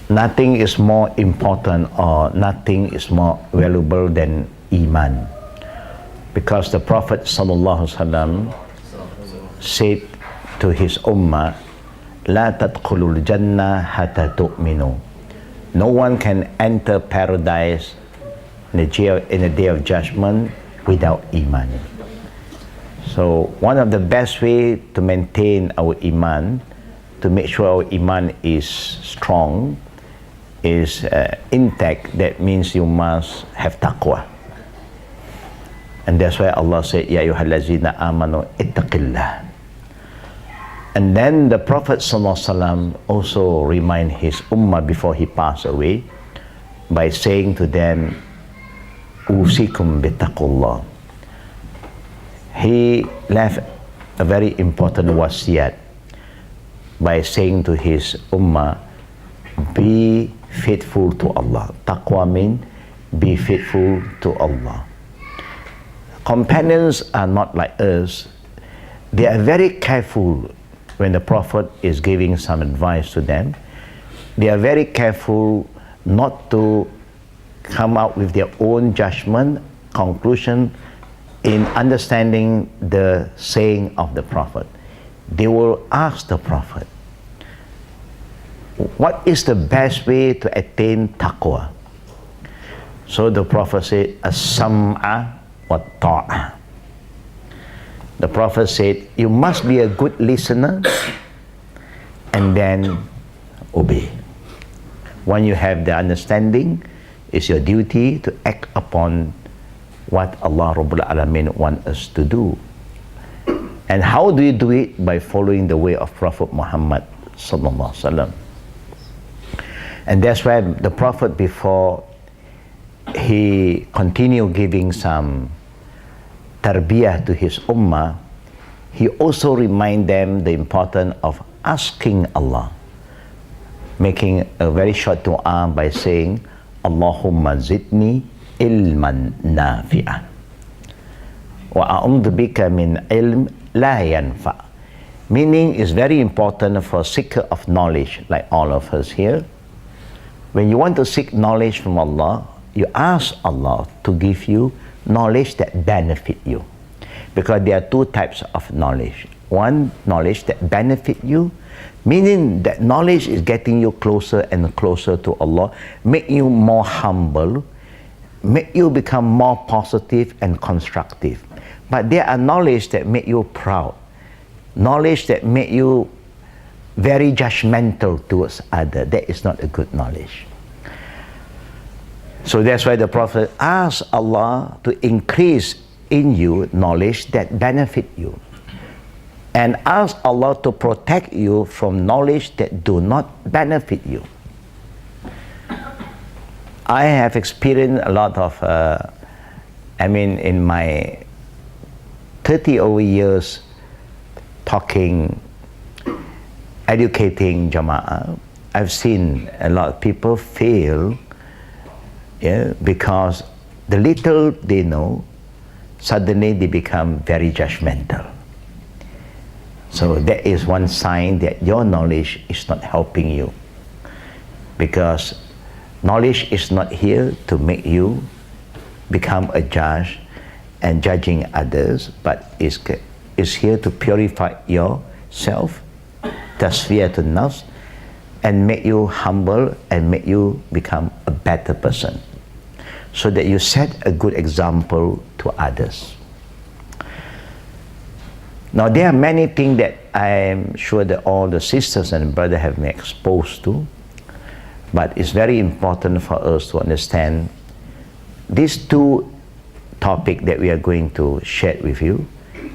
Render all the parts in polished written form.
Nothing is more important or nothing is more valuable than Iman. Because the Prophet ﷺ said to his ummah, La tadkhulul jannah hatta tu'minu. No one can enter paradise in the day of judgment without Iman. So one of the best way to maintain our Iman, to make sure our Iman is strong, is intact. That means you must have taqwa. And that's why Allah said, Ya ayyuhallazina amanu ittaqillah. And then the Prophet ﷺ also remind his ummah before he passed away by saying to them, Usikum bittaqullah. He left a very important wasiyat by saying to his ummah, be faithful to Allah. Taqwa means be faithful to Allah. Companions are not like us. They are very careful when the Prophet is giving some advice to them. They are very careful not to come out with their own judgment, conclusion in understanding the saying of the Prophet. They will ask the Prophet, what is the best way to attain taqwa? So the Prophet said, as-sam'a wa ta'a. The Prophet said, you must be a good listener and then obey. When you have the understanding, it's your duty to act upon what Allah Rabbul Alameen wants us to do. And how do you do it? By following the way of Prophet Muhammad sallallahu alaihi wasallam. And that's why the Prophet, before he continued giving some tarbiyah to his ummah, he also remind them the importance of asking Allah, making a very short dua by saying, Allahumma zidni ilman nafi'ah wa a'udhu bika min ilm la yanfa'. Meaning is very important for seeker of knowledge, like all of us here. When you want to seek knowledge from Allah, you ask Allah to give you knowledge that benefit you. Because there are two types of knowledge. One, knowledge that benefit you, meaning that knowledge is getting you closer and closer to Allah, make you more humble, make you become more positive and constructive. But there are knowledge that make you proud, knowledge that make you very judgmental towards others. That is not a good knowledge. So that's why the Prophet asked Allah to increase in you knowledge that benefit you, and ask Allah to protect you from knowledge that do not benefit you. I have experienced a lot of, in my 30 over years talking, educating Jama'ah, I've seen a lot of people fail, because the little they know, suddenly they become very judgmental. So that is one sign that your knowledge is not helping you, because knowledge is not here to make you become a judge and judging others, but is here to purify yourself, tasfiyatun nafs, and make you humble and make you become a better person, so that you set a good example to others. Now there are many things that I am sure that all the sisters and brothers have been exposed to, but it's very important for us to understand these two topics that we are going to share with you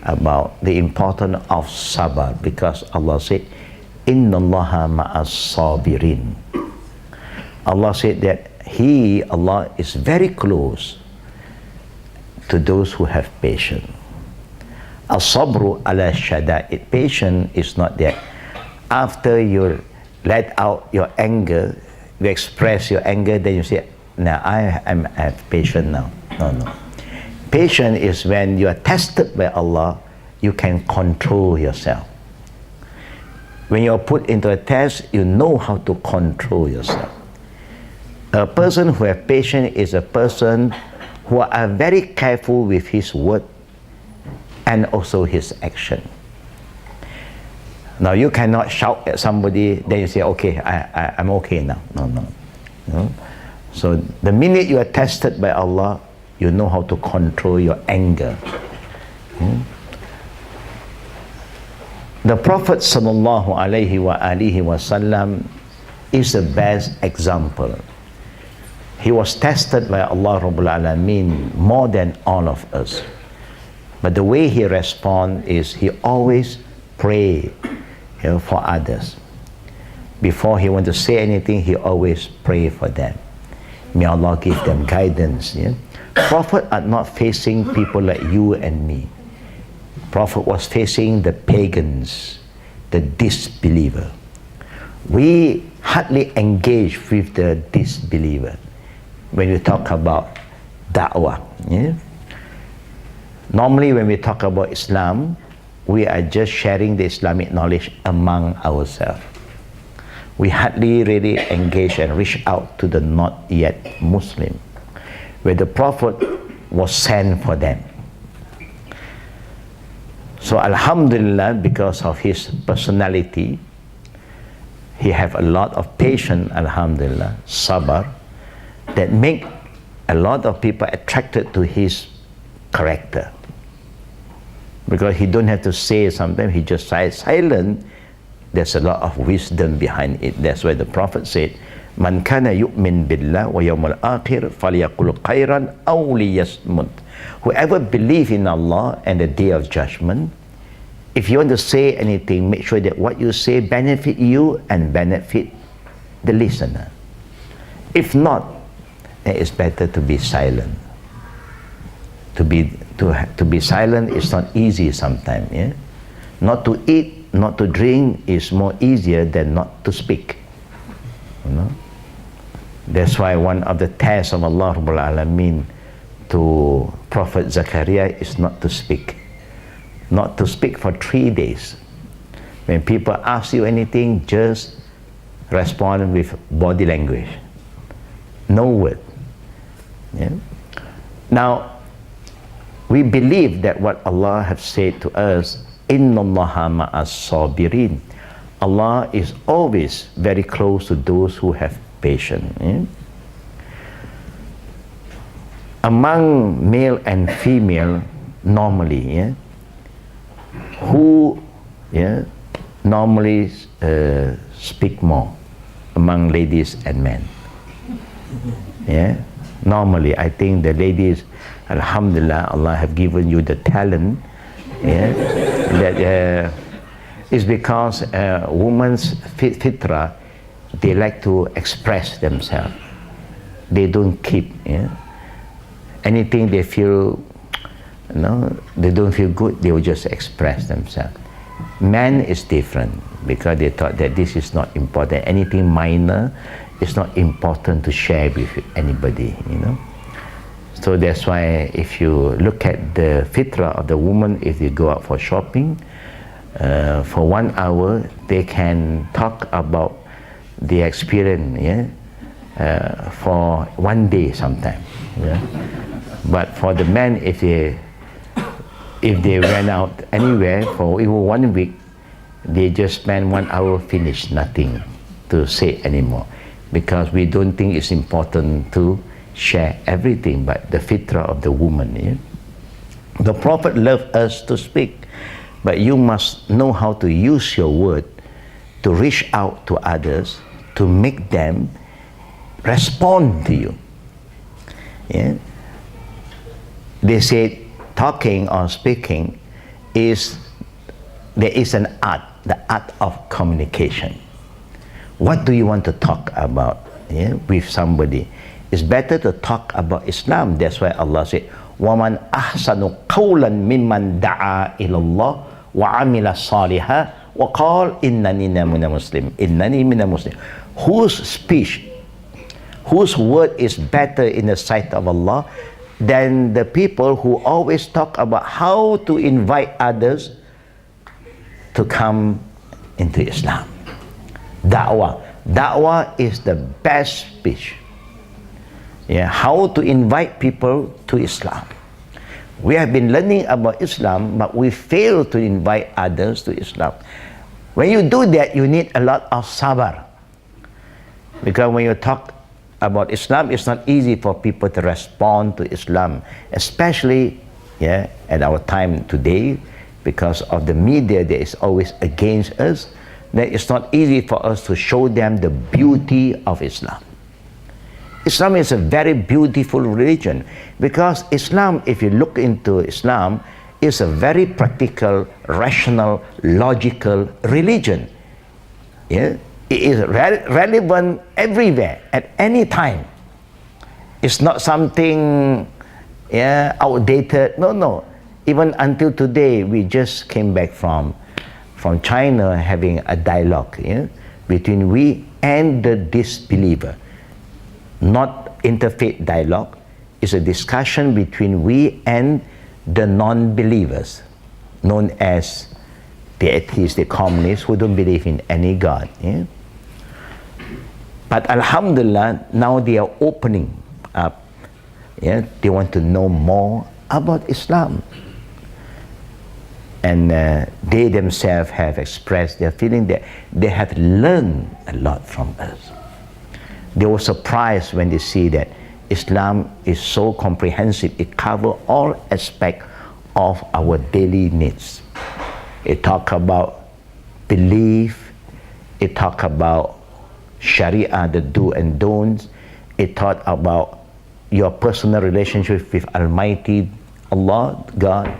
about the importance of sabr, because Allah said, Inna Allaha ma'as sabirin. Allah said that Allah is very close to those who have patience. As-sabru ala shada'id. Patience is not that after you let out your anger, you express your anger, then you say, now I have patience now. No. Patience is when you are tested by Allah, you can control yourself. When you are put into a test, you know how to control yourself. A person who has patience is a person who are very careful with his word and also his action. Now you cannot shout at somebody, then you say, okay, I'm okay now. No. So the minute you are tested by Allah, you know how to control your anger. The Prophet sallallahu alaihi wasallam is the best example. He was tested by Allah Rabbul Alameen more than all of us. But the way he responds is he always pray for others. Before he wants to say anything, he always pray for them. May Allah give them guidance. Prophet are not facing people like you and me. Prophet was facing the pagans, the disbeliever. We hardly engage with the disbeliever when we talk about da'wah. Normally when we talk about Islam, we are just sharing the Islamic knowledge among ourselves. We hardly really engage and reach out to the not yet Muslim, where the Prophet was sent for them. So Alhamdulillah, because of his personality, he have a lot of patience, Alhamdulillah, sabr, that make a lot of people attracted to his character. Because he don't have to say something, he just silent. There's a lot of wisdom behind it. That's why the Prophet said, Man kana yu'min billah wa yawmal akhir falyaqul khairan aw liyasmut. Whoever believes in Allah and the day of judgment, if you want to say anything, make sure that what you say benefit you and benefit the listener. If not, then it's better to be silent. To be silent is not easy sometimes. Not to eat, not to drink is more easier than not to speak. That's why one of the tests of Allah Rabbul Alameen to Prophet Zakaria is not to speak. Not to speak for 3 days. When people ask you anything, just respond with body language. No word. Now, we believe that what Allah has said to us, Inna Allaha ma'as sabirin. Allah is always very close to those who have patience. Among male and female, normally, who normally speak more among ladies and men? Normally, I think the ladies, Alhamdulillah, Allah have given you the talent. That is because women's fitra, they like to express themselves. They don't keep. Anything they feel, they don't feel good, they will just express themselves. Man is different because they thought that this is not important. Anything minor is not important to share with anybody. So that's why if you look at the fitrah of the woman, if they go out for shopping, for 1 hour, they can talk about the experience for 1 day sometimes. But for the men, if they went out anywhere for even 1 week, they just spend 1 hour, finish nothing to say anymore. Because we don't think it's important to share everything, but the fitrah of the woman. The Prophet loved us to speak, but you must know how to use your word to reach out to others, to make them respond to you. They say talking or speaking there is an art, the art of communication. What do you want to talk about with somebody? It's better to talk about Islam. That's why Allah said, وَمَنْ أَحْسَنُ قَوْلًا مِمَّنْ دَعَا إِلَى اللَّهِ وَعَمِلَ صَالِحًا وَقَالَ إِنَّنِي مِنَ الْمُسْلِمِينَ. إِنَّنِي مِنَ الْمُسْلِمِينَ. Whose speech, whose word is better in the sight of Allah than the people who always talk about how to invite others to come into Islam. Da'wah. Da'wah is the best speech. Yeah, how to invite people to Islam. We have been learning about Islam, but we fail to invite others to Islam. When you do that, you need a lot of sabr. Because when you talk about Islam, it's not easy for people to respond to Islam, especially at our time today, because of the media that is always against us. That it's not easy for us to show them the beauty of Islam. Islam is a very beautiful religion, because Islam, if you look into Islam, is a very practical, rational, logical religion. Yeah? It is relevant everywhere, at any time. It's not something outdated. No. Even until today, we just came back from China having a dialogue between we and the disbeliever. Not interfaith dialogue. It's a discussion between we and the non-believers, known as the atheists, the communists, who don't believe in any God. Yeah? But Alhamdulillah, now they are opening up. Yeah? They want to know more about Islam. And they themselves have expressed their feeling that they have learned a lot from us. They were surprised when they see that Islam is so comprehensive. It covers all aspects of our daily needs. It talks about belief. It talks about Sharia, the do and don'ts. It talks about your personal relationship with Almighty Allah, God.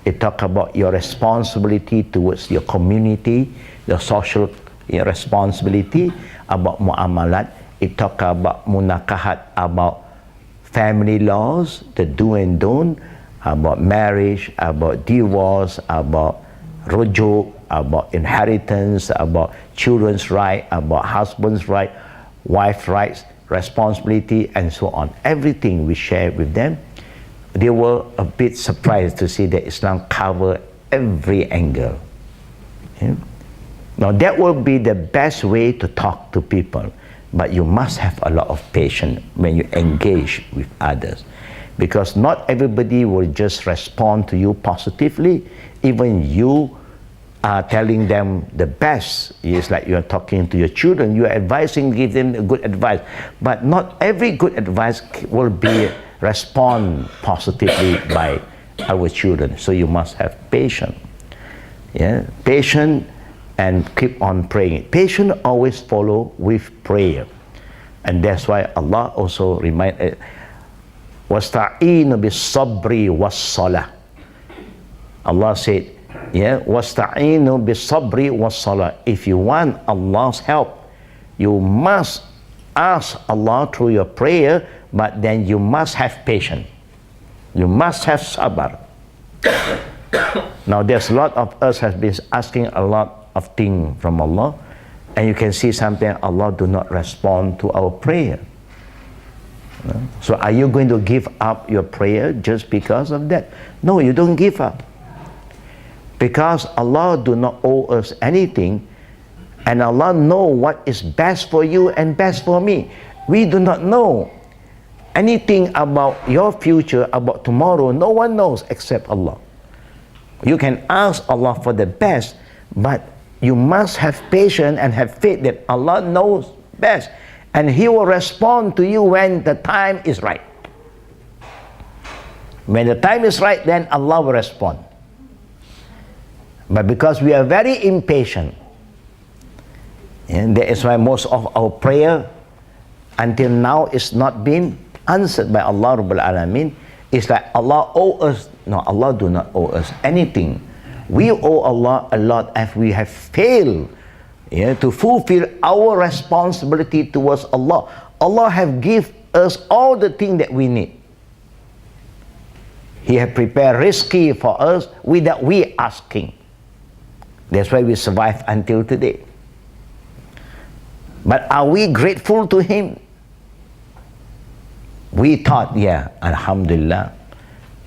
It talks about your responsibility towards your community, the social responsibility, about mu'amalat. It talks about munakahat, about family laws, the do and don't, about marriage, about divorce, about rujuk, about inheritance, about children's right, about husband's right, wife's rights, responsibility, and so on. Everything we share with them. They were a bit surprised to see that Islam covers every angle. Yeah? Now that will be the best way to talk to people, but you must have a lot of patience when you engage with others, because not everybody will just respond to you positively. Even you are telling them the best. It's like you're talking to your children, you're advising, give them good advice, but not every good advice will be respond positively by our children. So you must have patience. Yeah? Patience, and keep on praying. Patience always follow with prayer. And that's why Allah also reminded, وَاسْتَعِينُ بِالصَّبْرِ وَالصَّلَةِ. Allah said, وَاسْتَعِينُ بِالصَّبْرِ وَالصَّلَةِ. If you want Allah's help, you must ask Allah through your prayer, but then you must have patience. You must have sabr. Now there's a lot of us have been asking a lot of things from Allah, and you can see sometimes Allah do not respond to our prayer. So are you going to give up your prayer just because of that? No, you don't give up. Because Allah do not owe us anything, and Allah know what is best for you and best for me. We do not know anything about your future, about tomorrow. No one knows except Allah. You can ask Allah for the best, but you must have patience and have faith that Allah knows best, and He will respond to you when the time is right. When the time is right, then Allah will respond. But because we are very impatient, and that is why most of our prayer until now is not been answered by Allah Rabbul Alameen. It's like Allah owe us. No, Allah do not owe us anything. We owe Allah a lot if we have failed to fulfill our responsibility towards Allah. Allah have given us all the things that we need. He have prepared rizqi for us without we asking. That's why we survive until today. But are we grateful to Him? We thought, Alhamdulillah.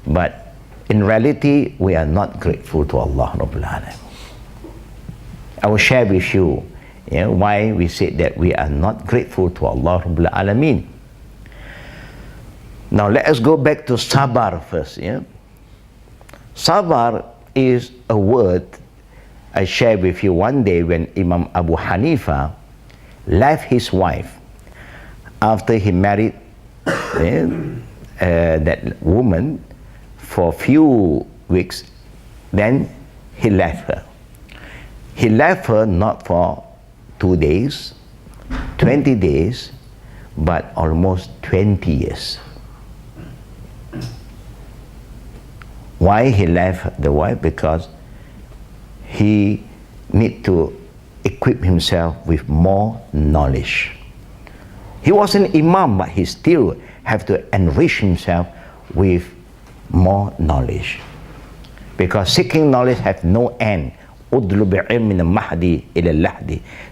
But in reality, we are not grateful to Allah Rabbul Alamin. I will share with you why we say that we are not grateful to Allah Rabbul Alamin. Now let us go back to sabar first. Yeah? Sabar is a word I shared with you one day when Imam Abu Hanifa left his wife after he married that woman for a few weeks. Then he left her. He left her not for 2 days, 20 days, but almost 20 years. Why he left the wife? Because he need to equip himself with more knowledge. He was an imam, but he still have to enrich himself with more knowledge. Because seeking knowledge has no end.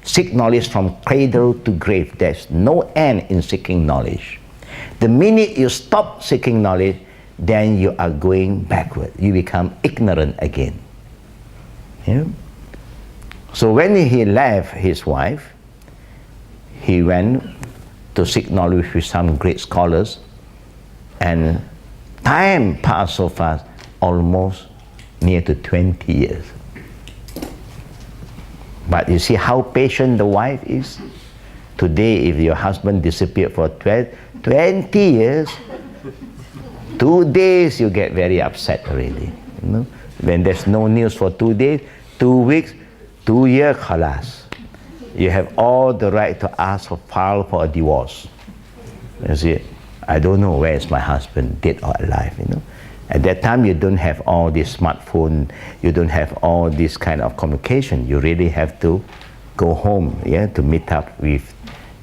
Seek knowledge from cradle to grave. There's no end in seeking knowledge. The minute you stop seeking knowledge, then you are going backward. You become ignorant again. Yeah? So when he left his wife, he went to seek knowledge with some great scholars, and time passed so fast, almost near to 20 years. But you see how patient the wife is? Today, if your husband disappeared for 20 years, 2 days you get very upset already. You know? When there's no news for 2 days, 2 weeks, 2 years, khalas. You have all the right to ask for file for a divorce. You see, I don't know where is my husband, dead or alive, you know. At that time, you don't have all this smartphone, you don't have all this kind of communication. You really have to go home, yeah, to meet up with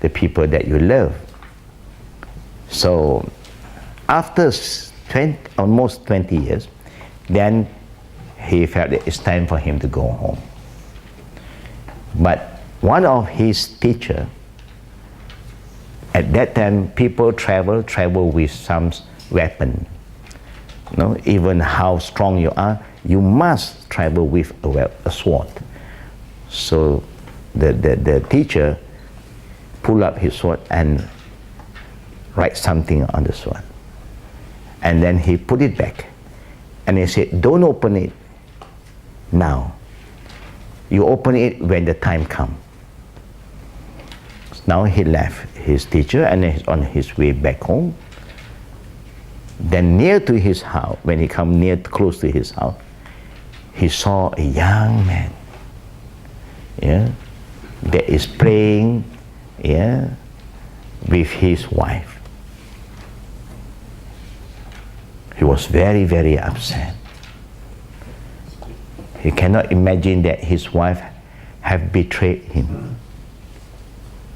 the people that you love. So, after almost 20 years, then he felt that it's time for him to go home. But one of his teachers, at that time, people travel with some weapon. You know, even how strong you are, you must travel with a sword. So the teacher pulled up his sword and write something on the sword. And then he put it back. And he said, don't open it now. You open it when the time comes. Now he left his teacher and he's on his way back home. Then near to his house, when he come close to his house, he saw a young man, yeah, that is praying, yeah, with his wife. He was very, very upset. He cannot imagine that his wife have betrayed him.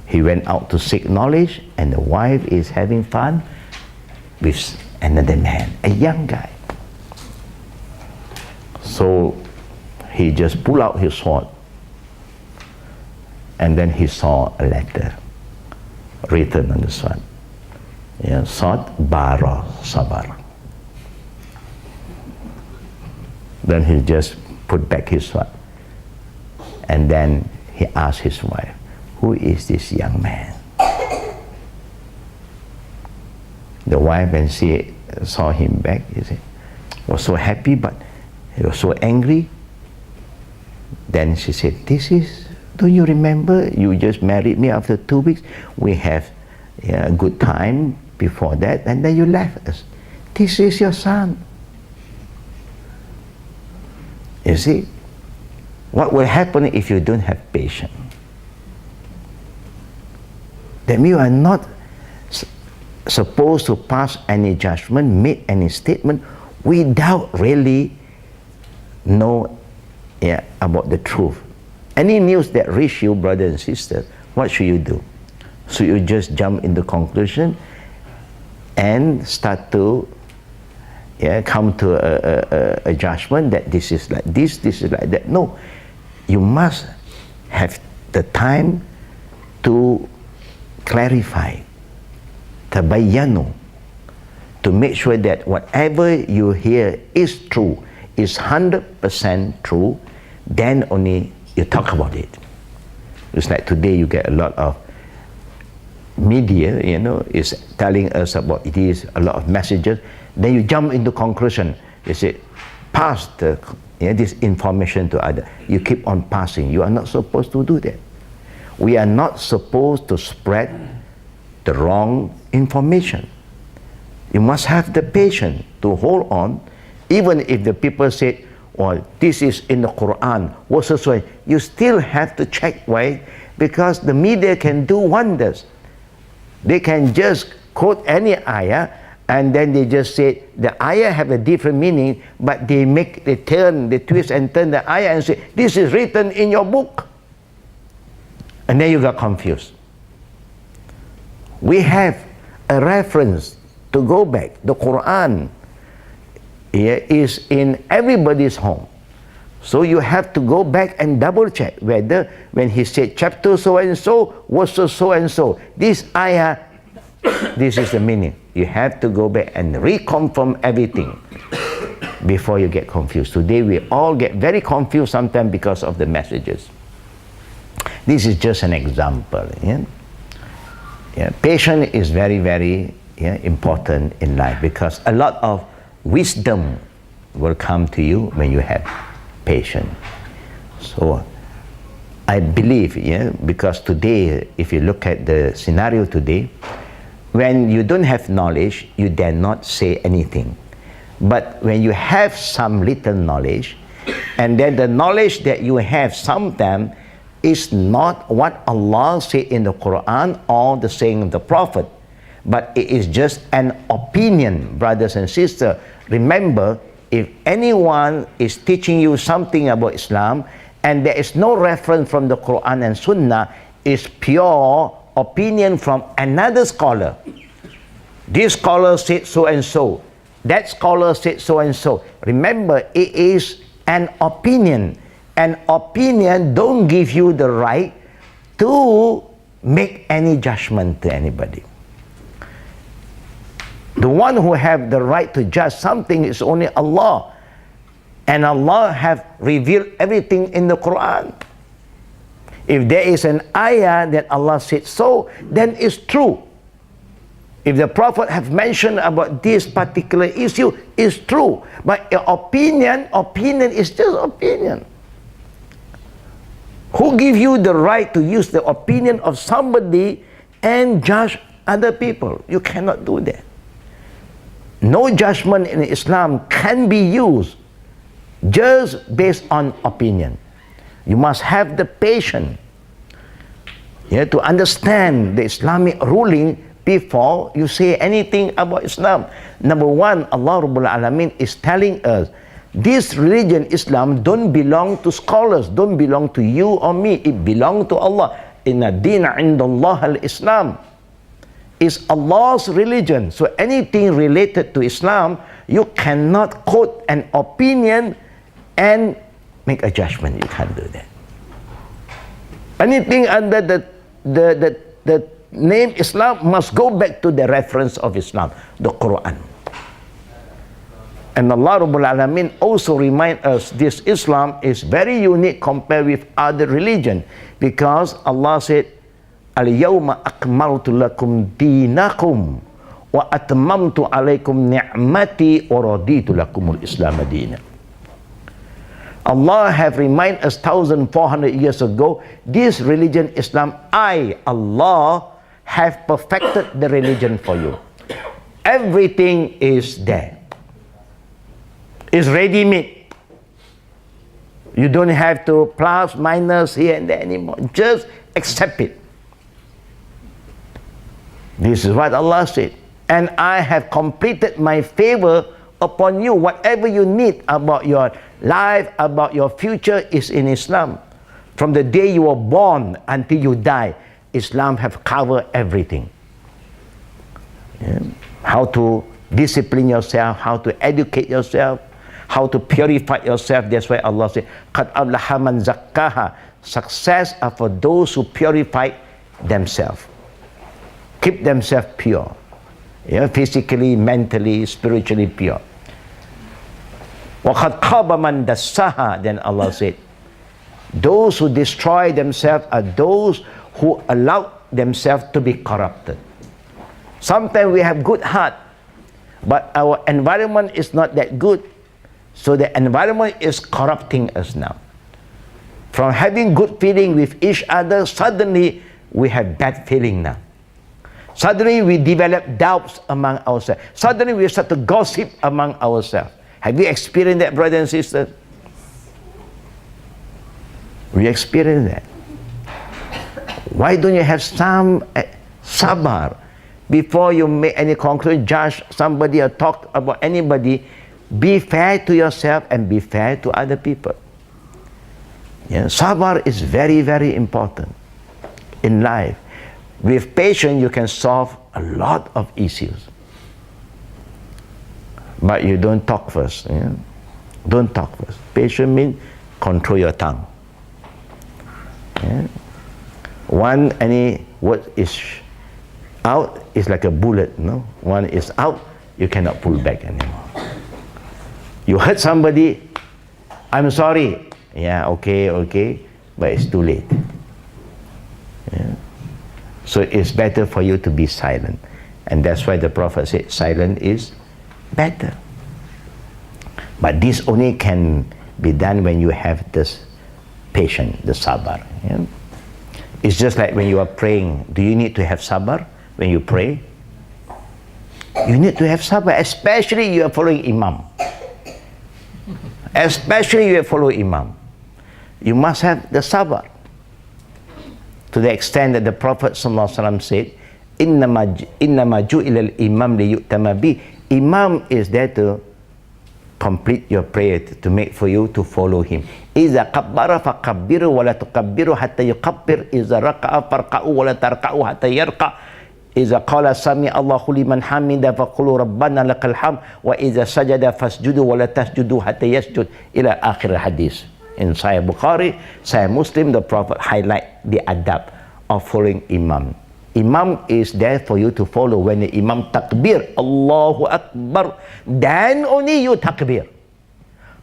He went out to seek knowledge, and the wife is having fun with another man, a young guy. So he just pulled out his sword, and then he saw a letter written on the sword. Yeah, Sod Bara Sabar. Then he just put back his sword, and then he asked his wife, who is this young man? The wife, when she saw him back, was so happy, but he was so angry. Then she said, don't you remember, you just married me after 2 weeks? We have a good time before that, and then you left us. This is your son. You see, what will happen if you don't have patience? That means you are not supposed to pass any judgment, make any statement without really know about the truth. Any news that reach you, brother and sister, what should you do? So you just jump into conclusion and start to come to a judgment that this is like this is like that. No, you must have the time to clarify, tabayyanu, to make sure that whatever you hear is true, is 100% true, then only you talk about it. It's like today you get a lot of media, is telling us about it is a lot of messages, then you jump into conclusion. You say, pass this information to others. You keep on passing. You are not supposed to do that. We are not supposed to spread the wrong information. You must have the patience to hold on, even if the people say, well, this is in the Quran, what's this way? You still have to check why, because the media can do wonders. They can just quote any ayah, and then they just say the ayah have a different meaning, but they twist and turn the ayah and say, this is written in your book. And then you got confused. We have a reference to go back. The Quran is in everybody's home. So you have to go back and double check whether when he said chapter so and so, verse so and so, this ayah, this is the meaning. You have to go back and reconfirm everything before you get confused. Today we all get very confused sometimes because of the messages. This is just an example. Patience is very, very important in life, because a lot of wisdom will come to you when you have patience. So I believe, because today, if you look at the scenario today, when you don't have knowledge, you dare not say anything. But when you have some little knowledge, and then the knowledge that you have sometimes is not what Allah said in the Quran or the saying of the Prophet, but it is just an opinion, brothers and sisters. Remember, if anyone is teaching you something about Islam and there is no reference from the Quran and Sunnah, it's pure opinion from another scholar. This scholar said so and so, that scholar said so and so. Remember, it is an opinion. An opinion don't give you the right to make any judgment to anybody. The one who have the right to judge something is only Allah. And Allah have revealed everything in the Quran. If there is an ayah that Allah said so, then it's true. If the Prophet have mentioned about this particular issue, it's true. But opinion is just opinion. Who give you the right to use the opinion of somebody and judge other people? You cannot do that. No judgment in Islam can be used just based on opinion. You must have the patience to understand the Islamic ruling before you say anything about Islam. Number one, Allah Rabbul Alameen is telling us, this religion, Islam, don't belong to scholars, don't belong to you or me. It belongs to Allah. Inna dina indallah al-Islam. It's Allah's religion. So anything related to Islam, you cannot quote an opinion and make a judgment. You can't do that. Anything under the name Islam must go back to the reference of Islam, the Quran. And Allah Rabbul Alameen also remind us this Islam is very unique compared with other religion, because Allah said, Al-yawma akmaltu lakum dinakum wa atmamtu alaykum ni'mati wa raditu lakumul Islam dina. Allah have remind us 1,400 years ago, this religion Islam, I, Allah, have perfected the religion for you. Everything is there. It's ready-made. You don't have to plus, minus here and there anymore. Just accept it. This is what Allah said. And I have completed my favor upon you. Whatever you need about your life, about your future is in Islam. From the day you were born until you die, Islam have covered everything. How to discipline yourself, how to educate yourself, how to purify yourself. That's why Allah said, Qad aflaha man zakkaha. Success are for those who purify themselves. Keep themselves pure. Physically, mentally, spiritually pure. Wa qad khaba man dassaha. Then Allah said, those who destroy themselves are those who allow themselves to be corrupted. Sometimes we have good heart, but our environment is not that good. So the environment is corrupting us now. From having good feeling with each other, suddenly we have bad feeling now. Suddenly we develop doubts among ourselves. Suddenly we start to gossip among ourselves. Have you experienced that, brothers and sisters? We experience that. Why don't you have some sabar before you make any conclusion, judge somebody or talk about anybody? Be fair to yourself and be fair to other people. Yeah, sabar is very, very important in life. With patience, you can solve a lot of issues. But you don't talk first. Yeah? Don't talk first. Patience means control your tongue. Yeah? Any word is out is like a bullet. No, one is out, you cannot pull back anymore. You hurt somebody, I'm sorry. Yeah, okay, but it's too late. Yeah? So it's better for you to be silent. And that's why the Prophet said silent is better. But this only can be done when you have this patience, the sabar. Yeah? It's just like when you are praying. Do you need to have sabar when you pray? You need to have sabar, especially you are following Imam. Especially you are following Imam. You must have the sabar. To the extent that the Prophet ﷺ said, إِنَّمَا جُئِلَ الْإِمَامِ لِيُؤْتَمَ بِهِ. Imam is there to complete your prayer, to make for you to follow him. إِذَا قَبَّرَ فَقَبِّرُوا وَلَا تُقَبِّرُوا حَتَّى يُقَبِّرْ إِذَا رَكَعَ فَارْكَعُوا وَلَا تَرْكَعُوا حَتَّى يَرْكَعْ إِذَا قَالَ سَمِعَ اللَّهُ لِمَنْ حَمِدَ فَقُولُوا رَبَّنَا لَكَ الْحَمْدُ وَإِذَا سَجَدَ فَاسْجُدُوا وَلَا تَسْجُدُوا حَتَّى يَسْجُدْ إِلَى آخِرِ الْحَدِيثِ. In Sahih Bukhari, Sahih Muslim, the Prophet highlight the adab of following Imam. Imam is there for you to follow. When the Imam takbir, Allahu Akbar, then only you takbir.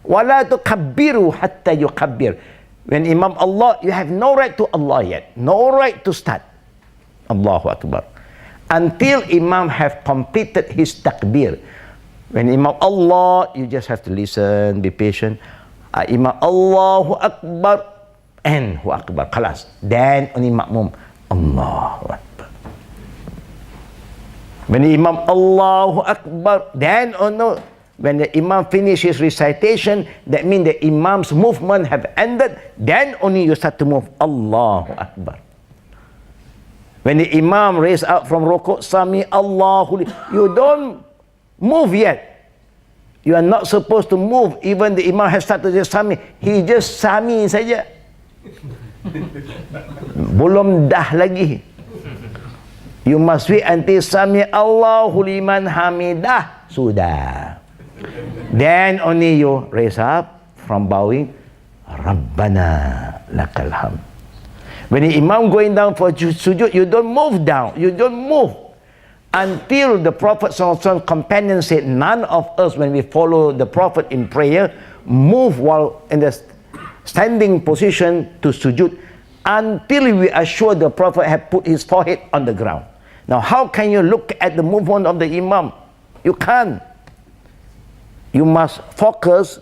وَلَا تُكَبِّرُوا حَتَّى يُكَبِّرْ. When Imam Allah, you have no right to Allah yet. No right to start. Allahu Akbar. Until Imam have completed his takbir. When Imam Allah, you just have to listen, be patient. Imam Allahu Akbar, and Hu Akbar, khalas. Then only makmum, Allahu Akbar. When the Imam Allahu Akbar, then no. When the Imam finishes recitation, that means the Imam's movement have ended, then only you start to move, Allahu Akbar. When the Imam raise up from rukuk, Sami Allahu, you don't move yet. You are not supposed to move. Even the Imam has started to Sami, he just Sami saja. Belum dah lagi. You must wait until Sami Allahu liman hamidah. Sudah. Then only you raise up from bowing, Rabbana lakal hamd. When the Imam going down for sujud, you don't move down. You don't move. Until the Prophet ﷺ companion said, none of us, when we follow the Prophet in prayer, move while in the standing position to sujud, until we are sure the Prophet had put his forehead on the ground. Now, how can you look at the movement of the Imam? You can't. You must focus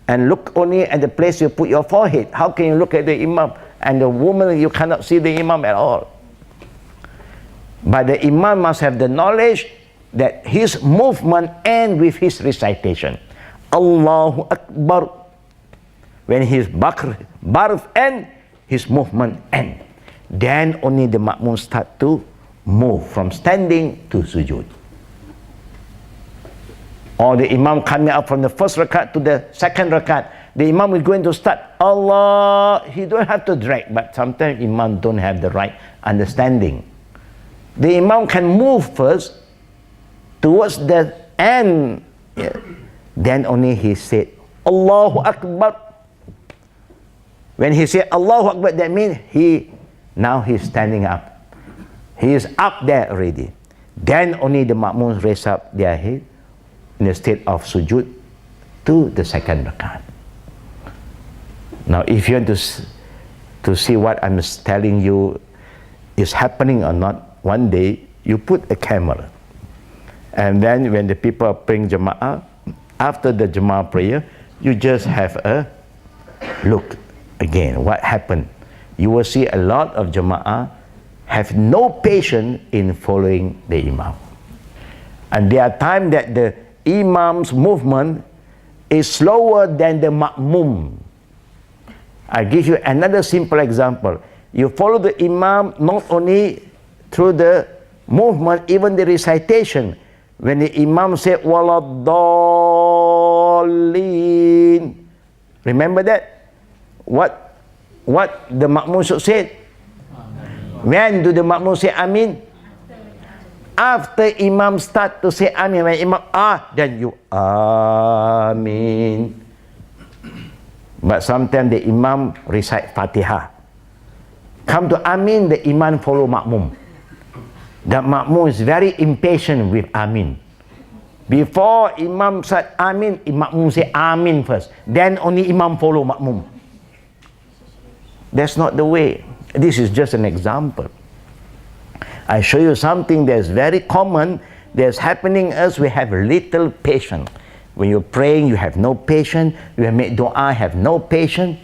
and look only at the place you put your forehead. How can you look at the Imam? And the woman, you cannot see the Imam at all. But the Imam must have the knowledge that his movement ends with his recitation. Allahu Akbar. When his barf ends, his movement ends. Then only the makmum start to move from standing to sujud. Or the Imam coming up from the first rakat to the second rakat, the Imam is going to start Allah. He don't have to drag, but sometimes Imam don't have the right understanding. The Imam can move first towards the end. Yeah. Then only he said Allahu Akbar. When he said Allahu Akbar, that means now he's standing up. He is up there already. Then only the makmums raise up their head in the state of sujud to the second rakat. Now, if you want to see what I'm telling you is happening or not, one day you put a camera. And then when the people are praying Jama'ah, after the Jama'ah prayer, you just have a look again. What happened? You will see a lot of Jama'ah have no patience in following the Imam. And there are times that the Imam's movement is slower than the Ma'mum. I give you another simple example. You follow the Imam not only through the movement, even the recitation. When the Imam said, Waladdallin, remember that? What the Ma'mum should say? When do the Ma'mum say Amin? After Imam start to say Amin, when Imam then you Amin. But sometimes the Imam recite Fatihah. Come to Amin, the Imam follow Ma'mum. The Ma'mum is very impatient with Amin. Before Imam said Amin, Ma'mum say Amin first. Then only Imam follow Ma'mum. That's not the way. This is just an example. I show you something that's very common, that's happening as we have little patience. When you're praying, you have no patience. You make dua, have no patience.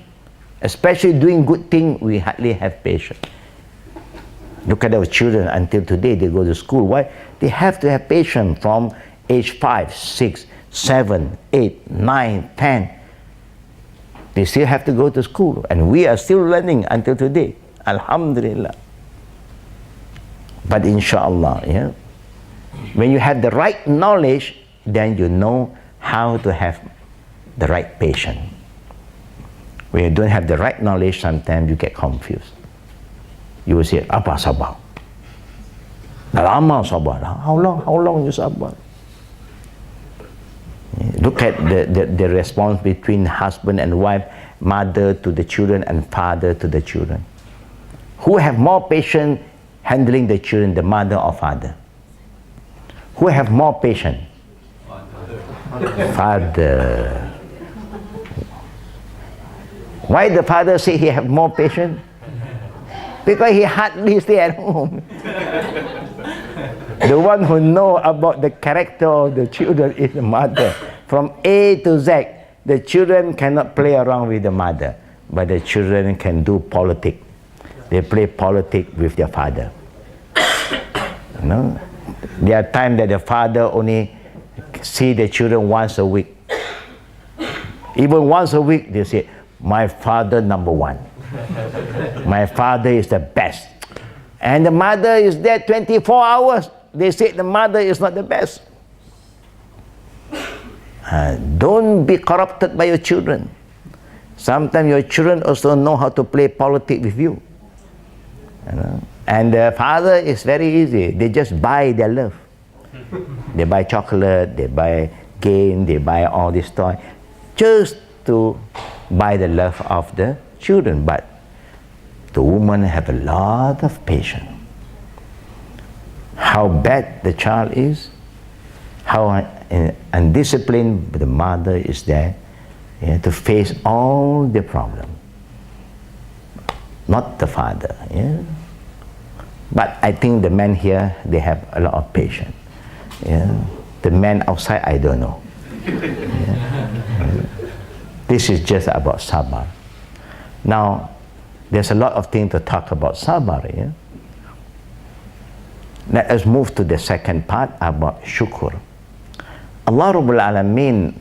Especially doing good things, we hardly have patience. Look at our children until today, they go to school. Why? They have to have patience from age 5, 6, 7, 8, 9, 10. They still have to go to school. And we are still learning until today. Alhamdulillah. But inshallah, yeah, when you have the right knowledge, then you know how to have the right patience. When you don't have the right knowledge, sometimes you get confused. You will say, apa sabar? Dah lama sabar. How long you sabar? Look at the response between husband and wife, mother to the children and father to the children. Who have more patience handling the children, the mother or father? Who have more patience? Father. Why the father say he have more patience? Because he hardly stay at home. The one who know about the character of the children is the mother. From A to Z, the children cannot play around with the mother, but the children can do politics. They play politics with their father. You know? There are times that the father only see the children once a week. Even once a week, they say, my father number one. My father is the best. And the mother is there 24 hours. They say the mother is not the best. Don't be corrupted by your children. Sometimes your children also know how to play politics with you. You know? And the father is very easy. They just buy their love. They buy chocolate, they buy game, they buy all this toy, just to buy the love of the children. But the woman have a lot of patience. How bad the child is, how undisciplined the mother is there, to face all the problem. Not the father. Yeah? But I think the men here, they have a lot of patience. Yeah? The men outside, I don't know. Yeah? This is just about sabar. Now, there's a lot of things to talk about sabar. Yeah? Let us move to the second part about shukr. Allah Rabbul Alameen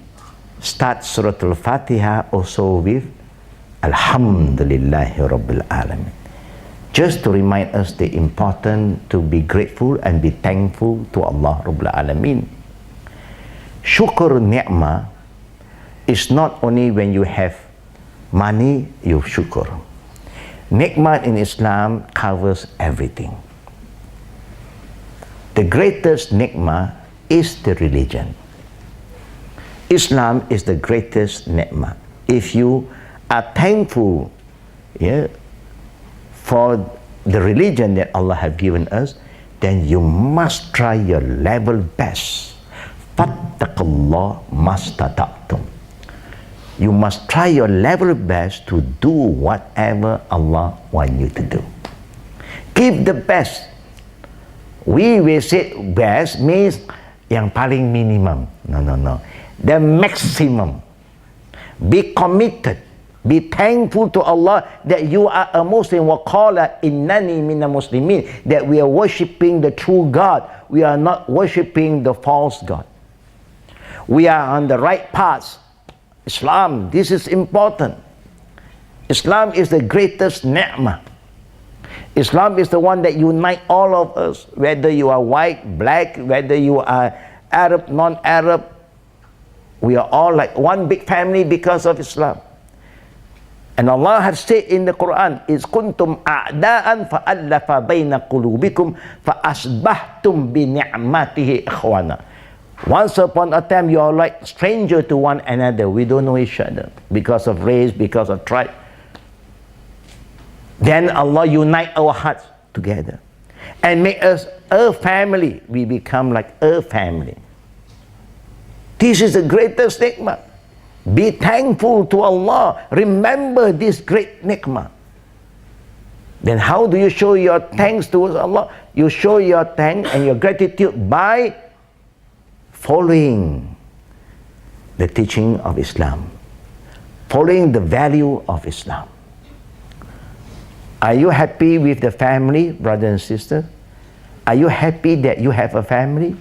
starts Surah Al-Fatiha also with Alhamdulillahi Rabbil Alamin. Just to remind us the importance to be grateful and be thankful to Allah Rabbul Alameen. Shukr ni'mah is not only when you have money, you shukr. Ni'mah in Islam covers everything. The greatest ni'mah is the religion. Islam is the greatest ni'mah. If you are thankful, for the religion that Allah has given us, then you must try your level best. Fattaqullah mastata'tum. You must try your level best to do whatever Allah wants you to do. Give the best. We will say best means yang paling minimum. No. The maximum. Be committed. Be thankful to Allah that you are a Muslim. وَقَالَ إِنَّنِي مِنَ الْمُسْلِمِينَ. That we are worshipping the true God. We are not worshipping the false God. We are on the right path. Islam, this is important. Islam is the greatest ni'mah. Islam is the one that unites all of us, whether you are white, black, whether you are Arab, non-Arab. We are all like one big family because of Islam. And Allah has said in the Quran, إِذْ كُنْتُمْ أَعْدَاءً فَأَلَّفَ بَيْنَ قُلُوبِكُمْ فَأَصْبَحْتُمْ بِنِعْمَتِهِ إِخْوَانًا. Once upon a time, you are like stranger to one another. We don't know each other because of race, because of tribe. Then Allah unite our hearts together and make us a family. We become like a family. This is the greatest nikmah. Be thankful to Allah. Remember this great nikmah. Then how do you show your thanks towards Allah? You show your thanks and your gratitude by following the teaching of Islam, following the value of Islam. Are you happy with the family, brother and sister? Are you happy that you have a family?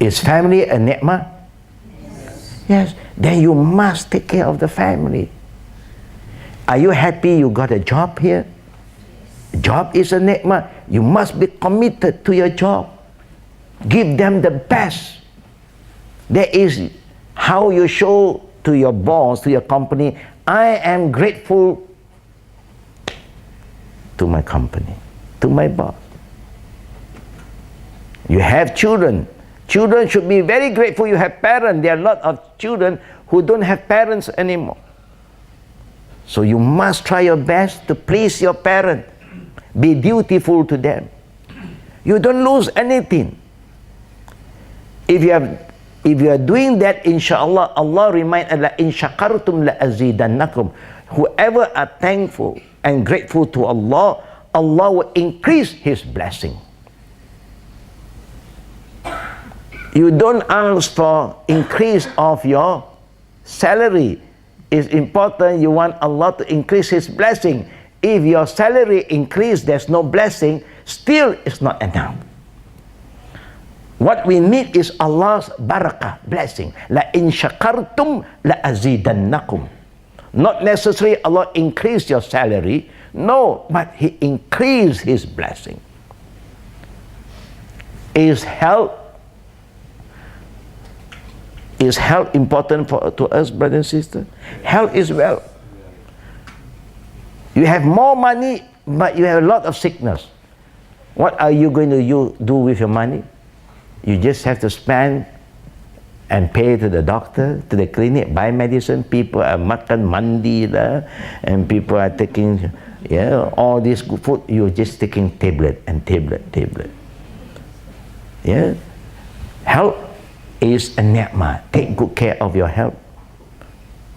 Is family a ni'mah? Yes. Then you must take care of the family. Are you happy you got a job here? Job is a ni'mah. You must be committed to your job. Give them the best. That is how you show to your boss, to your company, I am grateful to my company, to my boss. You have children. Children should be very grateful you have parents. There are a lot of children who don't have parents anymore. So you must try your best to please your parents. Be dutiful to them. You don't lose anything. If you are doing that, inshallah, Allah reminds us, in shakartum la azidannakum. Whoever are thankful and grateful to Allah, Allah will increase His blessing. You don't ask for increase of your salary. It's important you want Allah to increase His blessing. If your salary increase, there's no blessing, still it's not enough. What we need is Allah's barakah, blessing. La in shakartum la azidannakum. Not necessarily Allah increase your salary. No, but He increase His blessing. Is health important to us, brothers and sisters? Health is wealth. You have more money, but you have a lot of sickness. What are you going to do with your money? You just have to spend and pay to the doctor, to the clinic, buy medicine. People are makan mandi lah, and people are taking all this good food. You're just taking tablet. Yeah, health is a ni'mah. Take good care of your health.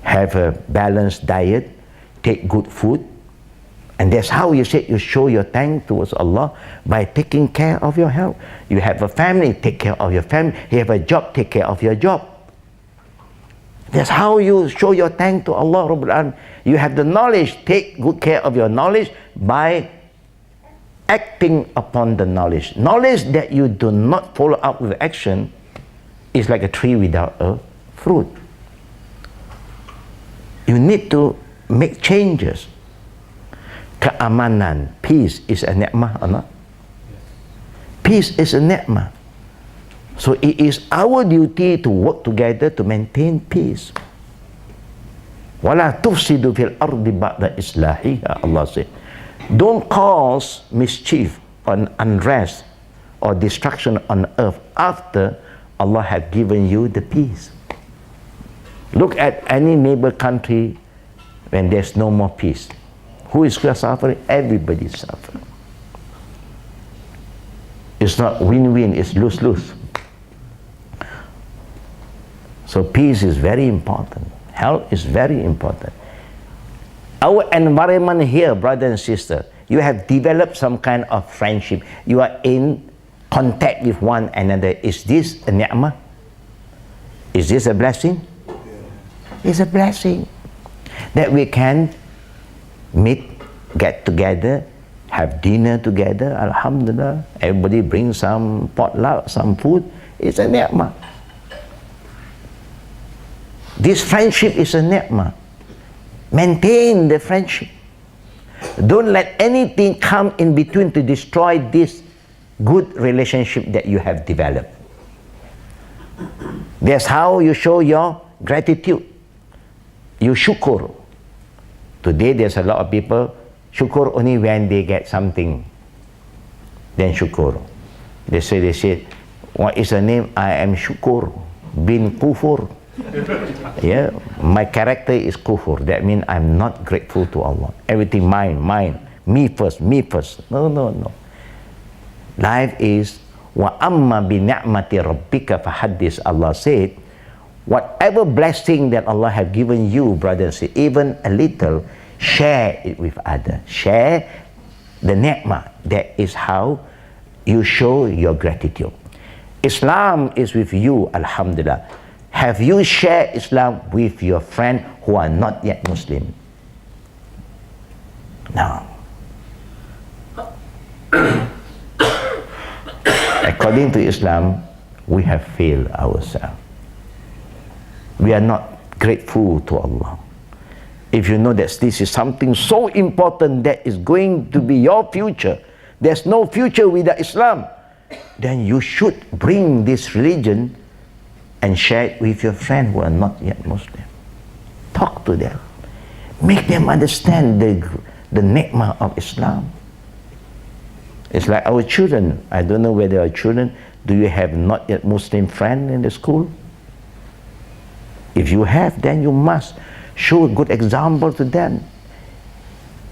Have a balanced diet. Take good food. And that's how you show your thanks towards Allah, by taking care of your health. You have a family, take care of your family. You have a job, take care of your job. That's how you show your thanks to Allah Rabbul Alamin. You have the knowledge, take good care of your knowledge by acting upon the knowledge. Knowledge that you do not follow up with action is like a tree without a fruit. You need to make changes. Keamanan, peace is a ni'mah or not? Peace is a ni'mah. So it is our duty to work together to maintain peace. وَلَا تُفْسِدُ فِي الْأَرْضِ بَعْدَ إِصْلَاحِهَا, Allah said. Don't cause mischief or unrest or destruction on earth after Allah has given you the peace. Look at any neighbor country when there's no more peace. Who is suffering? Everybody is suffering. It's not win-win, it's lose-lose. So peace is very important. Health is very important. Our environment here, brother and sister, You have developed some kind of friendship. You are in contact with one another. Is this a ni'mah? Is this a blessing? It's a blessing. That we can meet, get together, have dinner together. Alhamdulillah. Everybody brings some potluck, some food. It's a ni'mah. This friendship is a ni'mah. Maintain the friendship. Don't let anything come in between to destroy this good relationship that you have developed. That's how you show your gratitude. You syukur. Today there's a lot of people syukur only when they get something. Then syukur. They say, what is the name? I am Syukur bin Kufur. Yeah, my character is kufur. That means I'm not grateful to Allah. Everything mine, me first. No. Life is wa amma bi ni'mati rabbika fahaddis. Allah said, whatever blessing that Allah have given you, brothers, even a little, share it with others. Share the ni'mah. That is how you show your gratitude. Islam is with you, alhamdulillah. Have you shared Islam with your friends who are not yet Muslim? No. According to Islam, we have failed ourselves. We are not grateful to Allah. If you know that this is something so important that is going to be your future, there's no future without Islam, then you should bring this religion and share it with your friends who are not yet Muslim. Talk to them. Make them understand the ni'mah of Islam. It's like our children. I don't know whether our children, do you have not yet Muslim friend in the school? If you have, then you must show a good example to them.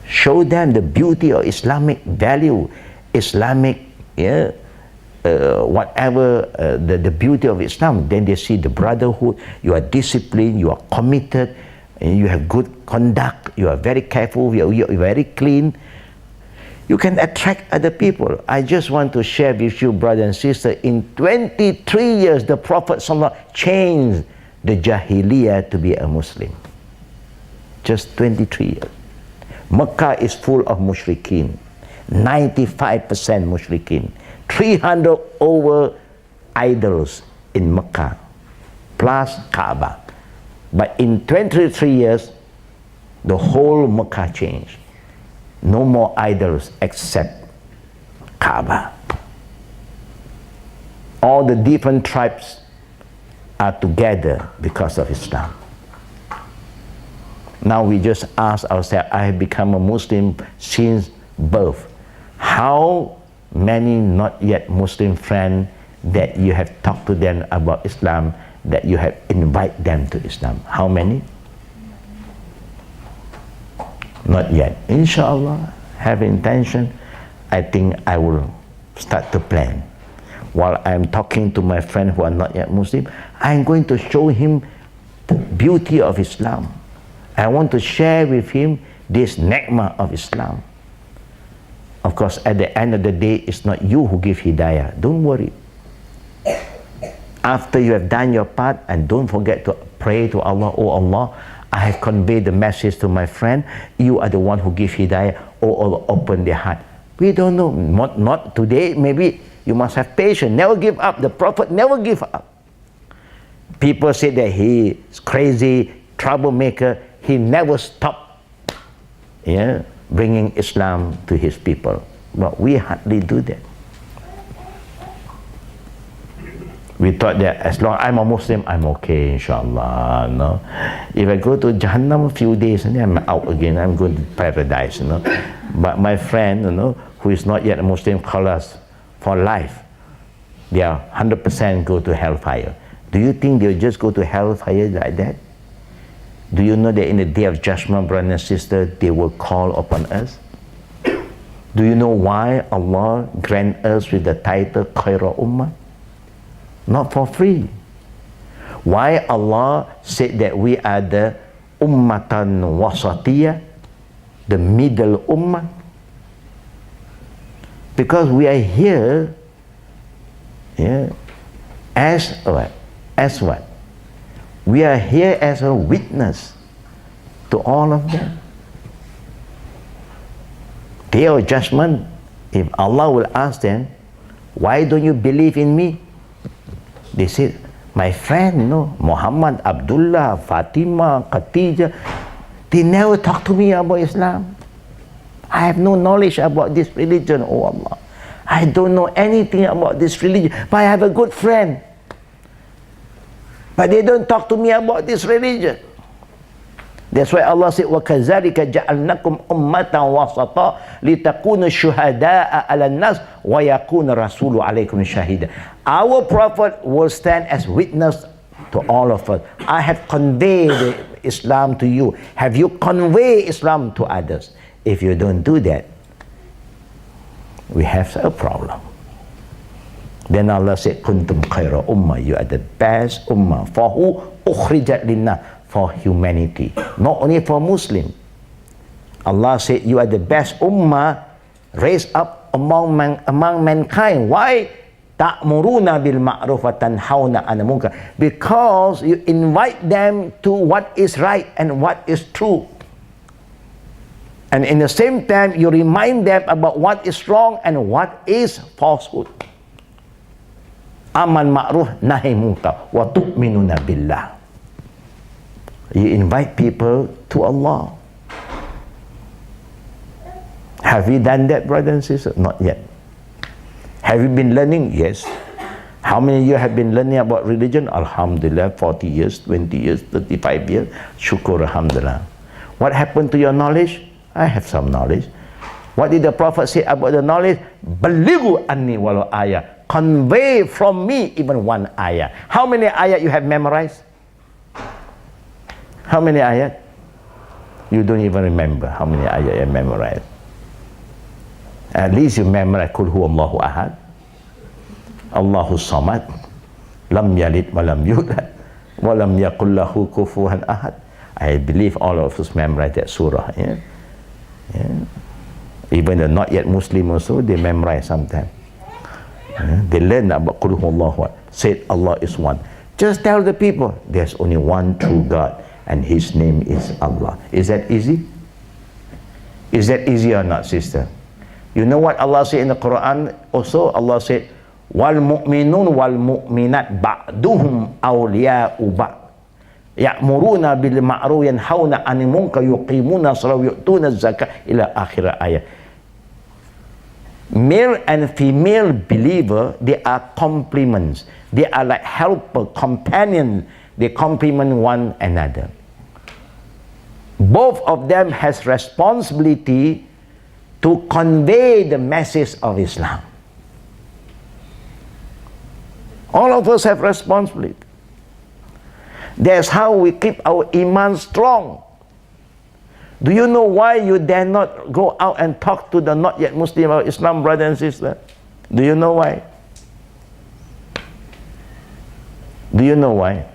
Show them the beauty of Islamic value, Islamic, the beauty of Islam. Then they see the brotherhood. You are disciplined, you are committed, and you have good conduct, you are very careful, you are very clean. You can attract other people. I just want to share with you, brother and sister, in 23 years, the Prophet ﷺ changed the Jahiliyyah to be a Muslim. Just 23 years. Mecca is full of mushrikeen. 95% mushrikeen. 300 over idols in Mecca, plus Kaaba. But in 23 years, the whole Mecca changed. No more idols except Kaaba. All the different tribes are together because of Islam. Now we just ask ourselves, I have become a Muslim since birth. How many not yet Muslim friends that you have talked to them about Islam, that you have invited them to Islam? How many? Not yet. Inshallah, have intention. I think I will start to plan. While I am talking to my friend who are not yet Muslim, I am going to show him the beauty of Islam. I want to share with him this ni'mah of Islam. Of course, at the end of the day, it's not you who give hidayah. Don't worry. After you have done your part, and don't forget to pray to Allah, oh Allah, I have conveyed the message to my friend. You are the one who give hidayah. Oh Allah, open their heart. We don't know. Not today. Maybe you must have patience. Never give up. The Prophet never give up. People say that he is crazy, troublemaker. He never stopped bringing Islam to his people. But we hardly do that. We thought that as long as I'm a Muslim, I'm okay, inshallah. No? If I go to Jahannam a few days and then I'm out again, I'm going to paradise. But my friend, who is not yet a Muslim, call us for life. They are 100% go to hellfire. Do you think they'll just go to hellfire like that? Do you know that in the day of judgment, brother and sister, they will call upon us? Do you know why Allah grant us with the title Khaira Ummah? Not for free. Why Allah said that we are the Ummatan Wasatiyah, the middle Ummah? Because we are here, yeah, as what? As what? We are here as a witness to all of them. Day of judgment, if Allah will ask them, why don't you believe in me? They said, my friend, no, Muhammad, Abdullah, Fatima, Khadijah, they never talk to me about Islam. I have no knowledge about this religion, oh Allah. I don't know anything about this religion, but I have a good friend. But they don't talk to me about this religion. That's why Allah said, وَكَذَلِكَ جَعَلْنَكُمْ أُمَّةً وَسَطًا لِتَكُونَ الشُّهَدَاءَ عَلَى النَّاسِ وَيَكُونَ الرَّسُولُ عَلَيْكُمْ شَهِيدًا. Our Prophet will stand as witness to all of us. I have conveyed Islam to you. Have you conveyed Islam to others? If you don't do that, we have a problem. Then Allah said, Kuntum khaira ummah, you are the best ummah. For who? Ukhrijat linna, for humanity. Not only for Muslim. Allah said, you are the best ummah raised up among mankind. Why? Ta'muruna bil ma'ruf wa tanhauna 'anil munkar. Because you invite them to what is right and what is true. And in the same time, you remind them about what is wrong and what is falsehood. Aman ma'ruf nahi munkar wa tu'minuna billah. You invite people to Allah. Have you done that, brothers and sisters? Not yet. Have you been learning? Yes. How many of you have been learning about religion? Alhamdulillah, 40 years, 20 years, 35 years. Shukr, alhamdulillah. What happened to your knowledge? I have some knowledge. What did the Prophet say about the knowledge? Balighu anni walau ayah. Convey from me even one ayah. How many ayat you have memorized? How many ayat? You don't even remember how many ayat you have memorized. At least you memorize Qul huwallahu ahad, Allahu samad, lam yalid wa lam yulad, wa lam yakul lahu kufuwan ahad. I believe all of us memorize that surah. Yeah? Yeah. Even the not yet Muslim also, they memorize sometimes. Yeah. They learn about Qul huwallahu ahad. Said Allah is one. Just tell the people, there's only one true God, and His name is Allah. Is that easy? Is that easy or not, sister? You know what Allah said in the Quran also? Allah said, wal mu'minun wal mu'minat ba'duhum awliya'u ba'd. Ya'muruna bil ma'ruf yanhauna 'anil munkar yuqimuna as-salata wa yu'tuna az-zakata ila akhir ayat. Male and female believer, they are complements. They are like helper, companions. They complement one another. Both of them has responsibility to convey the message of Islam. All of us have responsibility. That's how we keep our Iman strong. Do you know why you dare not go out and talk to the not yet Muslim about Islam, brother and sister? Do you know why? Do you know why?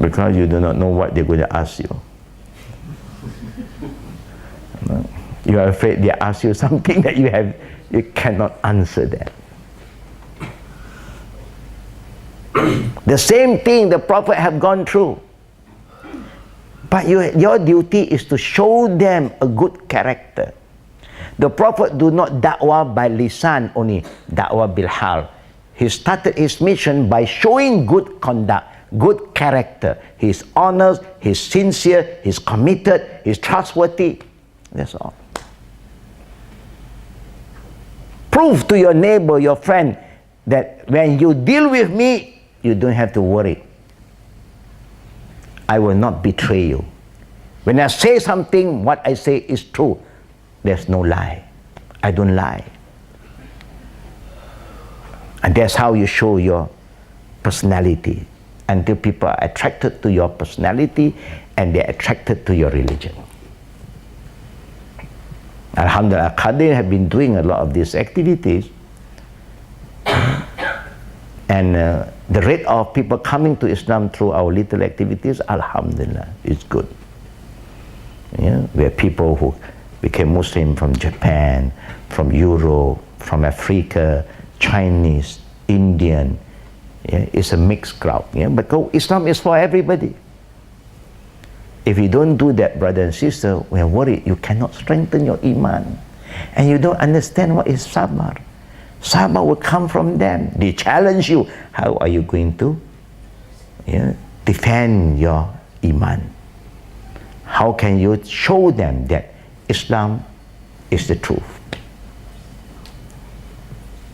Because you do not know what they're going to ask you. You are afraid they ask you something that you cannot answer that. The same thing the Prophet have gone through. But your duty is to show them a good character. The Prophet do not da'wah by lisan only, da'wah bil hal. He started his mission by showing good conduct, good character. He's honest, he's sincere, he's committed, he's trustworthy. That's all. Prove to your neighbor, your friend, that when you deal with me, you don't have to worry. I will not betray you. When I say something, what I say is true. There's no lie. I don't lie. And that's how you show your personality, until people are attracted to your personality and they're attracted to your religion. Alhamdulillah, Qadir have been doing a lot of these activities, and the rate of people coming to Islam through our little activities, Alhamdulillah, is good. Yeah? We have people who became Muslim from Japan, from Europe, from Africa, Chinese, Indian. Yeah, it's a mixed crowd. Yeah? But Islam is for everybody. If you don't do that, brother and sister, we are worried you cannot strengthen your Iman. And you don't understand what is sabar. Sabar will come from them. They challenge you. How are you going to defend your Iman? How can you show them that Islam is the truth?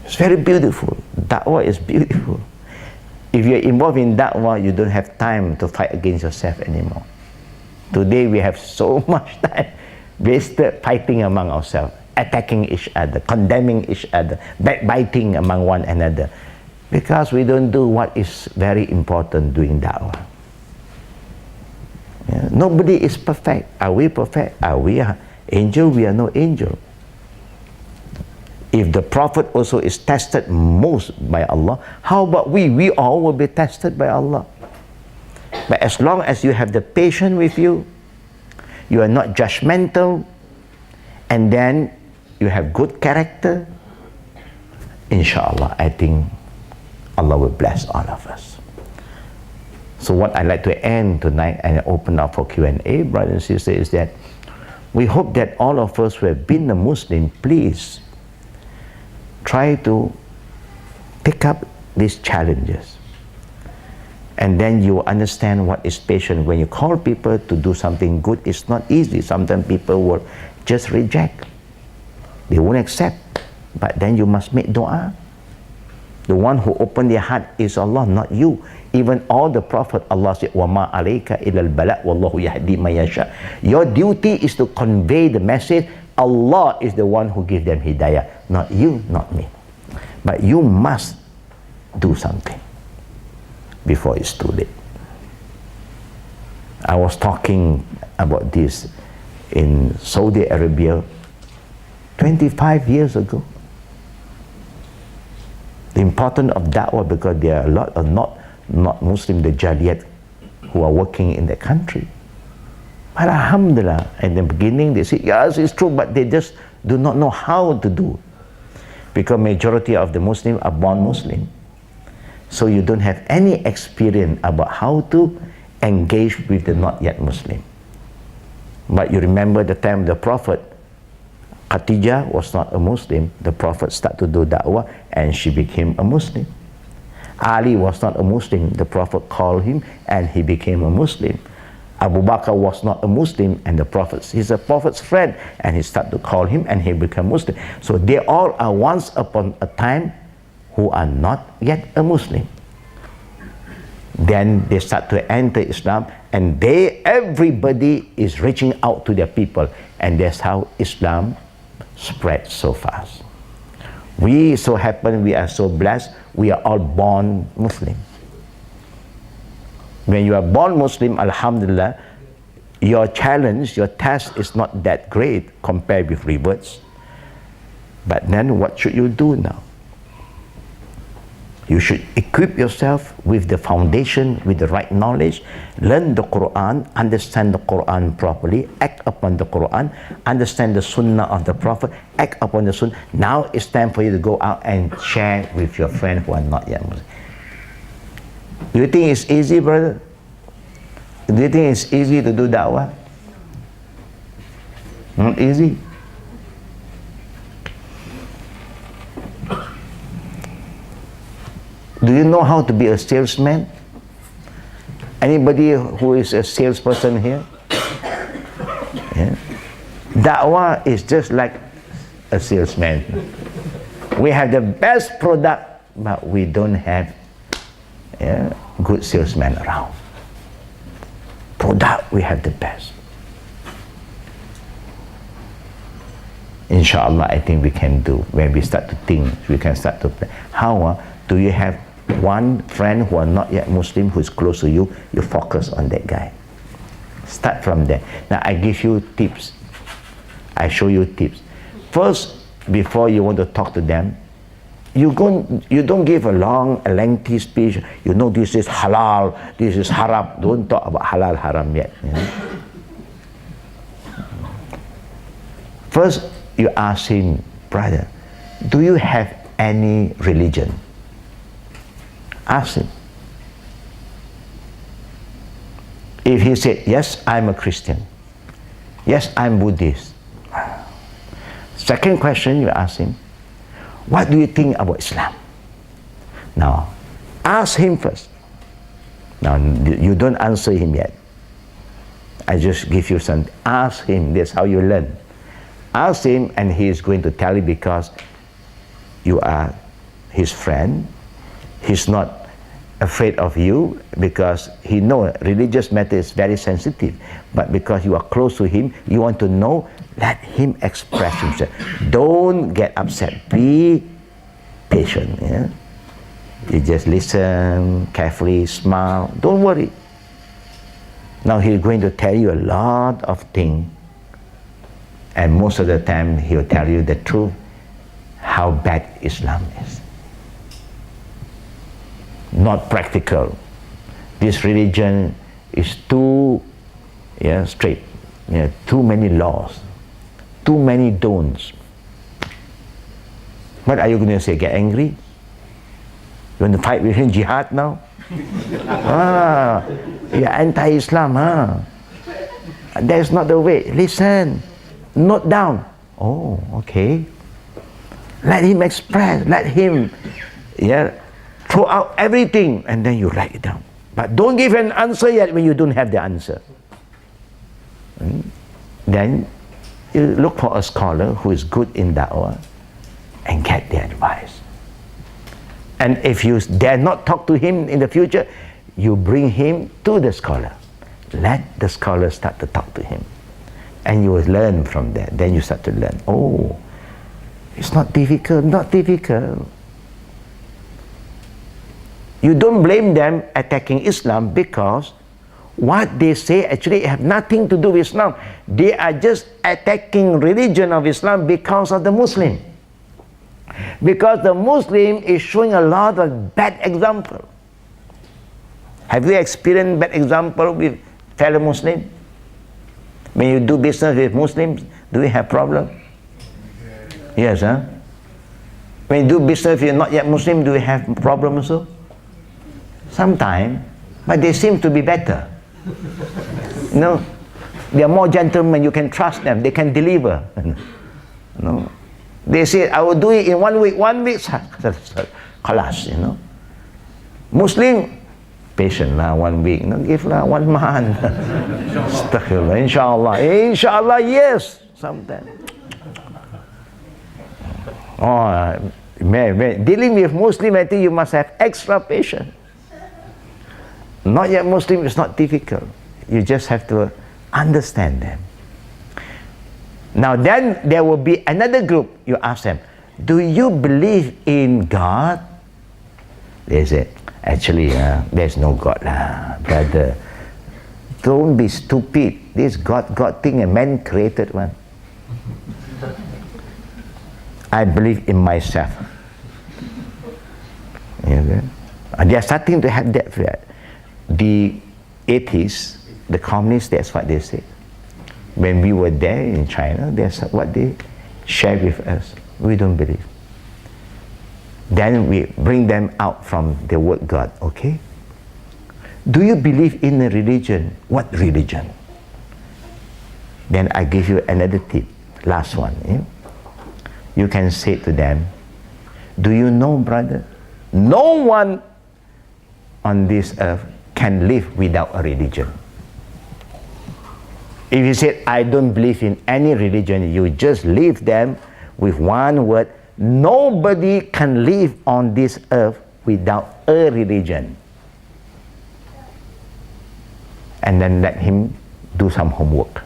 It's very beautiful. Da'wah is beautiful. If you're involved in da'wah, you don't have time to fight against yourself anymore. Today we have so much time wasted fighting among ourselves, attacking each other, condemning each other, backbiting among one another, because we don't do what is very important doing da'wah. Yeah. Nobody is perfect. Are we perfect? Are we angel? We are no angel. If the Prophet also is tested most by Allah, how about we? We all will be tested by Allah. But as long as you have the patience with you, you are not judgmental, and then you have good character, inshallah, I think Allah will bless all of us. So what I'd like to end tonight and open up for Q&A, brothers and sisters, is that we hope that all of us who have been a Muslim, please try to pick up these challenges. And then you understand what is patience. When you call people to do something good, it's not easy. Sometimes people will just reject. They won't accept. But then you must make dua. The one who opened their heart is Allah, not you. Even all the Prophet, Allah said, وَمَا عَلَيْكَ إِلَى الْبَلَاءُ وَاللَّهُ يَهْدِي مَن يَشَاءُ. Your duty is to convey the message. Allah is the one who gives them hidayah, not you, not me. But you must do something before it's too late. I was talking about this in Saudi Arabia 25 years ago. The importance of da'wah, because there are a lot of not Muslim, the Jaliyat, who are working in the country. But alhamdulillah, in the beginning they say, yes, it's true, but they just do not know how to do. Because majority of the Muslims are born Muslim. So you don't have any experience about how to engage with the not yet Muslim. But you remember the time of the Prophet, Khadijah was not a Muslim. The Prophet started to do da'wah and she became a Muslim. Ali was not a Muslim. The Prophet called him and he became a Muslim. Abu Bakr was not a Muslim, and the Prophet, he's a Prophet's friend, and he started to call him and he became Muslim. So they all are once upon a time who are not yet a Muslim. Then they start to enter Islam, and everybody is reaching out to their people, and that's how Islam spread so fast. We so happen, we are so blessed, we are all born Muslim. When you are born Muslim, alhamdulillah, your challenge, your task is not that great compared with reverts. But then what should you do now? You should equip yourself with the foundation, with the right knowledge, learn the Quran, understand the Quran properly, act upon the Quran, understand the Sunnah of the Prophet, act upon the Sunnah. Now it's time for you to go out and share with your friends who are not yet Muslim. Do you think it's easy, brother? Do you think it's easy to do da'wah? Not easy. Do you know how to be a salesman? Anybody who is a salesperson here? Yeah. Da'wah is just like a salesman. We have the best product, but we don't have good salesmen around. Product, we have the best. Inshallah, I think we can do. When we start to think, we can start to plan. How do you have one friend who are not yet Muslim who is close to you? You focus on that guy. Start from there. Now I give you tips. I show you tips. First, before you want to talk to them, you don't give a lengthy speech. You know, this is halal, this is haram. Don't talk about halal, haram yet. You know? First, you ask him, brother, do you have any religion? Ask him. If he said, yes, I'm a Christian. Yes, I'm Buddhist. Second question, you ask him, what do you think about Islam? Now, ask him first. Now, you don't answer him yet. I just give you some, ask him, that's how you learn. Ask him and he is going to tell you because you are his friend. He's not afraid of you because he knows religious matter is very sensitive. But because you are close to him, you want to know, let him express himself. Don't get upset. Be patient. Yeah? You just listen carefully, smile. Don't worry. Now he's going to tell you a lot of things. And most of the time he'll tell you the truth, how bad Islam is. Not practical. This religion is too strict. Too many laws. Too many don'ts. What are you going to say? Get angry? You want to fight with him, jihad now? You're anti-Islam, huh? That's not the way. Listen. Note down. Oh, okay. Let him express. Let him throw out everything and then you write it down. But don't give an answer yet when you don't have the answer. Then you look for a scholar who is good in da'wah and get the advice. And if you dare not talk to him in the future, you bring him to the scholar. Let the scholar start to talk to him. And you will learn from that. Then you start to learn. Oh, it's not difficult, not difficult. You don't blame them attacking Islam because what they say actually have nothing to do with Islam. They are just attacking religion of Islam because of the Muslim. Because the Muslim is showing a lot of bad example. Have you experienced bad example with fellow Muslim? When you do business with Muslims, do you have problem? Yes, huh? When you do business with not yet Muslim, do you have problem also? Sometimes, but they seem to be better. No, they are more gentlemen. You can trust them. They can deliver. No, they say, I will do it in 1 week. 1 week, khalas, Muslim, patient lah, 1 week. No, give lah 1 month. Astaghfirullah. Inshallah. Inshallah, yes. Sometimes. Oh, man. Dealing with Muslim, I think you must have extra patience. Not yet Muslim is not difficult. You just have to understand them. Now then there will be another group. You ask them, do you believe in God? They say, actually, there's no God lah, brother. Don't be stupid. This God thing, a man created one. I believe in myself. They are starting to have that fear. The atheists, the communists, that's what they say. When we were there in China, that's what they shared with us. We don't believe. Then we bring them out from the word God, okay? Do you believe in a religion? What religion? Then I give you another tip, last one. You can say to them, do you know, brother, no one on this earth can live without a religion. If you say, I don't believe in any religion, you just leave them with one word. Nobody can live on this earth without a religion. And then let him do some homework.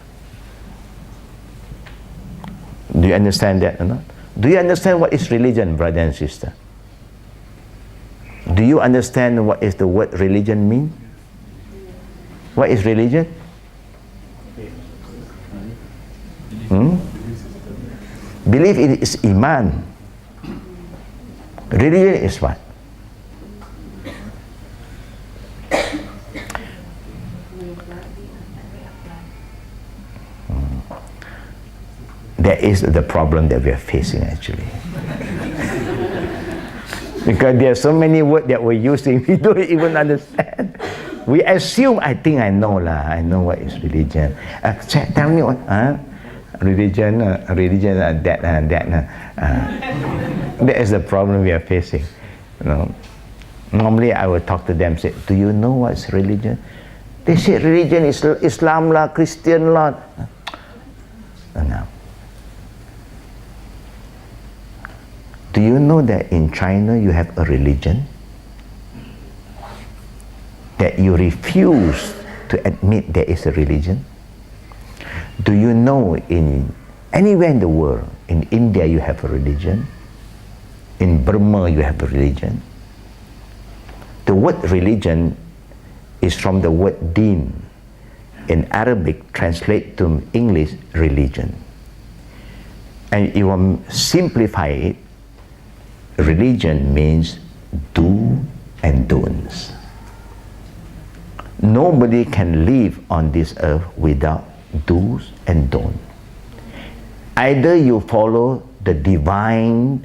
Do you understand that or not? Do you understand what is religion, brother and sister? Do you understand what is the word religion mean? What is religion? Belief is Iman. Religion is what? There is the problem that we are facing actually. Because there are so many words that we're using, we don't even understand. We assume, I think I know lah. I know what is religion. Tell me what, religion, that. That is the problem we are facing. You know, normally I would talk to them, say, do you know what's religion? They say religion is Islam lah, Christian lah. No. Do you know that in China you have a religion that you refuse to admit there is a religion? Do you know in anywhere in the world, in India you have a religion, in Burma you have a religion? The word religion is from the word deen. In Arabic, translate to English, religion. And you will simplify it, religion means do and don'ts. Nobody can live on this earth without do's and don'ts. Either you follow the divine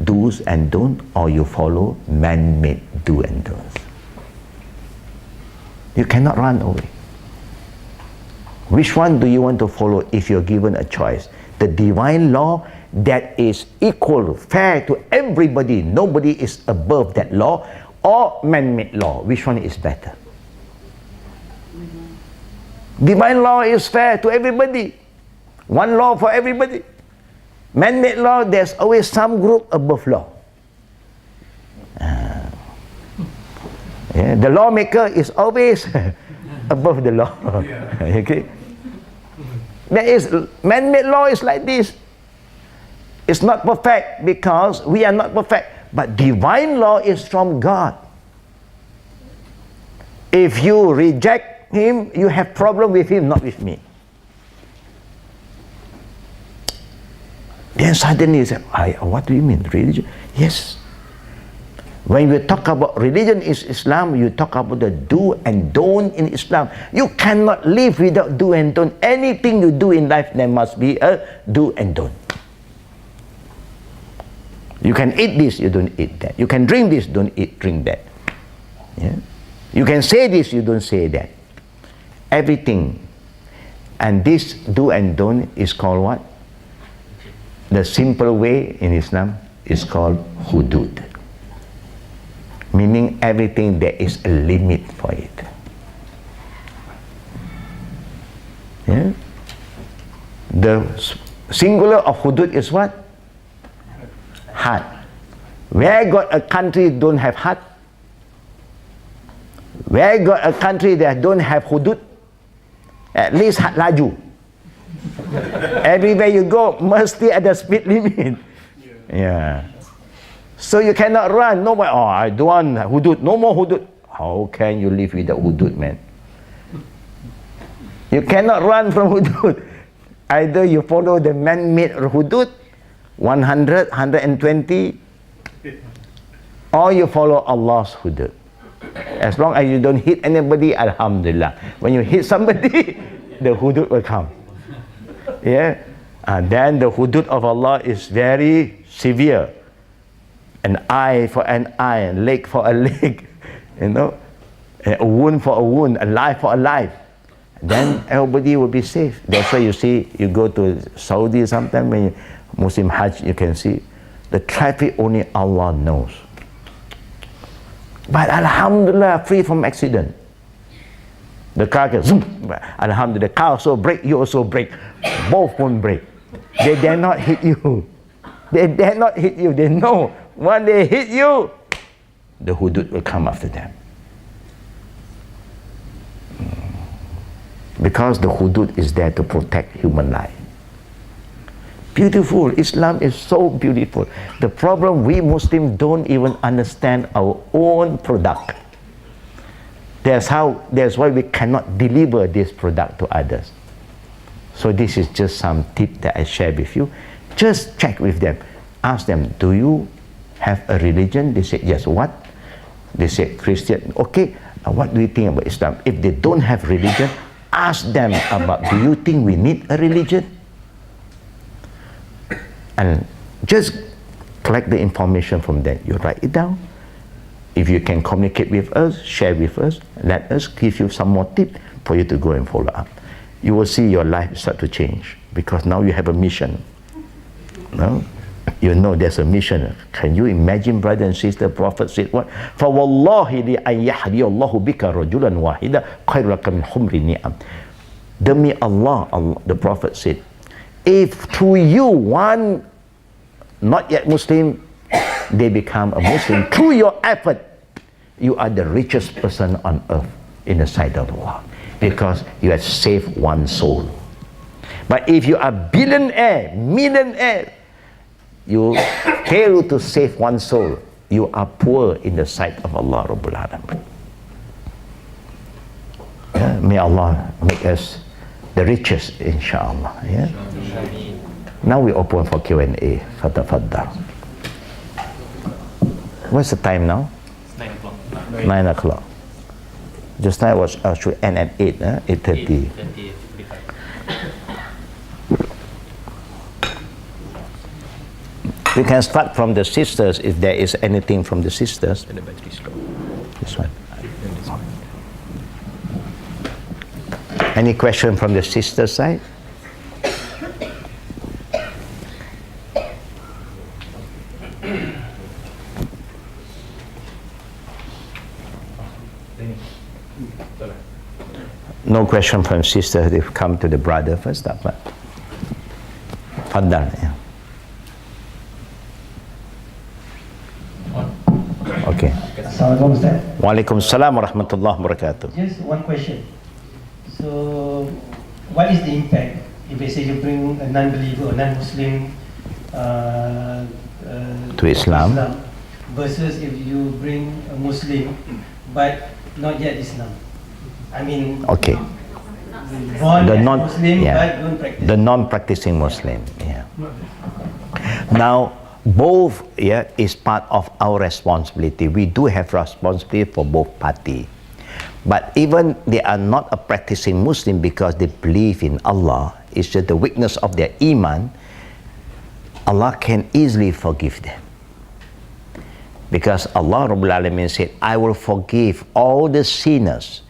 do's and don'ts, or you follow man-made do and don'ts. You cannot run away. Which one do you want to follow if you're given a choice? The divine law that is equal, fair to everybody, nobody is above that law, or man-made law? Which one is better? Divine law is fair to everybody. One law for everybody. Man-made law, there's always some group above law. The lawmaker is always above the law. Okay? There is man-made law is like this. It's not perfect because we are not perfect. But divine law is from God. If you reject him, you have problem with him, not with me. Then suddenly you say, what do you mean, religion? Yes. When we talk about religion is Islam, you talk about the do and don't in Islam. You cannot live without do and don't. Anything you do in life, there must be a do and don't. You can eat this, you don't eat that. You can drink this, don't drink that. Yeah? You can say this, you don't say that. Everything. And this do and don't is called what? The simple way in Islam is called hudud. Meaning everything there is a limit for it. Yeah? The singular of hudud is what? Had. Where got a country don't have had? Where got a country that don't have hudud? At least had laju. Everywhere you go, mostly at the speed limit. Yeah. So you cannot run. No, I don't want hudud. No more hudud. How can you live without hudud, man? You cannot run from hudud. Either you follow the man-made hudud, 100, 120, or you follow Allah's hudud. As long as you don't hit anybody, alhamdulillah. When you hit somebody, the hudud will come. Yeah? And then the hudud of Allah is very severe. An eye for an eye, a leg for a leg, you know, a wound for a wound, a life for a life. Then everybody will be safe. That's why you see, you go to Saudi sometime when you Muslim Hajj, you can see the traffic only Allah knows. But alhamdulillah, free from accident. The car can zoom. Alhamdulillah, the car also brake, you also brake. Both won't brake. They dare not hit you. They dare not hit you. They know when they hit you, the hudud will come after them. Because the hudud is there to protect human life. Beautiful. Islam is so beautiful. The problem, we Muslims don't even understand our own product. That's why we cannot deliver this product to others. So this is just some tip that I share with you. Just check with them. Ask them, do you have a religion? They say, yes. What? They say, Christian. Okay, what do you think about Islam? If they don't have religion, ask them about, do you think we need a religion? And just collect the information from them. You write it down. If you can communicate with us, share with us, let us give you some more tips for you to go and follow up. You will see your life start to change because now you have a mission. No? You know there's a mission. Can you imagine, brother and sister? Prophet said what? فَوَاللَّهِ لِأَنْ يَحْدِيَ اللَّهُ بِكَ رَجُلًا وَاحِدًا خَيْرٌ لَكَ مِنْ حُمْرِ النِّعَمِ. Demi Allah, the Prophet said, if through you one not yet Muslim, they become a Muslim, through your effort, you are the richest person on earth in the sight of Allah because you have saved one soul. But if you are billionaire, millionaire, you fail to save one soul, you are poor in the sight of Allah Rabbul Alamin. Yeah? May Allah make us the richest, inshallah. Yeah? Now we open for Q&A. Fatafaddal. What's the time now? 9 o'clock. 9 o'clock. Just now I should end at 8:30. 8:45. We can start from the sisters if there is anything from the sisters. And the battery is low. This one. Any question from the sister side? No question from sister. They've come to the brother first. Fadal. Yeah. Okay. Assalamualaikum Ustaz. Waalaikumsalam warahmatullahi wabarakatuh. Just one question. So, what is the impact if let's say you bring a non-believer or non-Muslim To Islam. versus if you bring a Muslim but not yet Islam? I mean, Okay. born The as non- Muslim yeah. but don't practice. The non-practicing Muslim. Yeah. Now, both is part of our responsibility. We do have responsibility for both parties. But even they are not a practicing Muslim because they believe in Allah, it's just the weakness of their Iman, Allah can easily forgive them. Because Allah Rabbul Alamin said, I will forgive all the sinners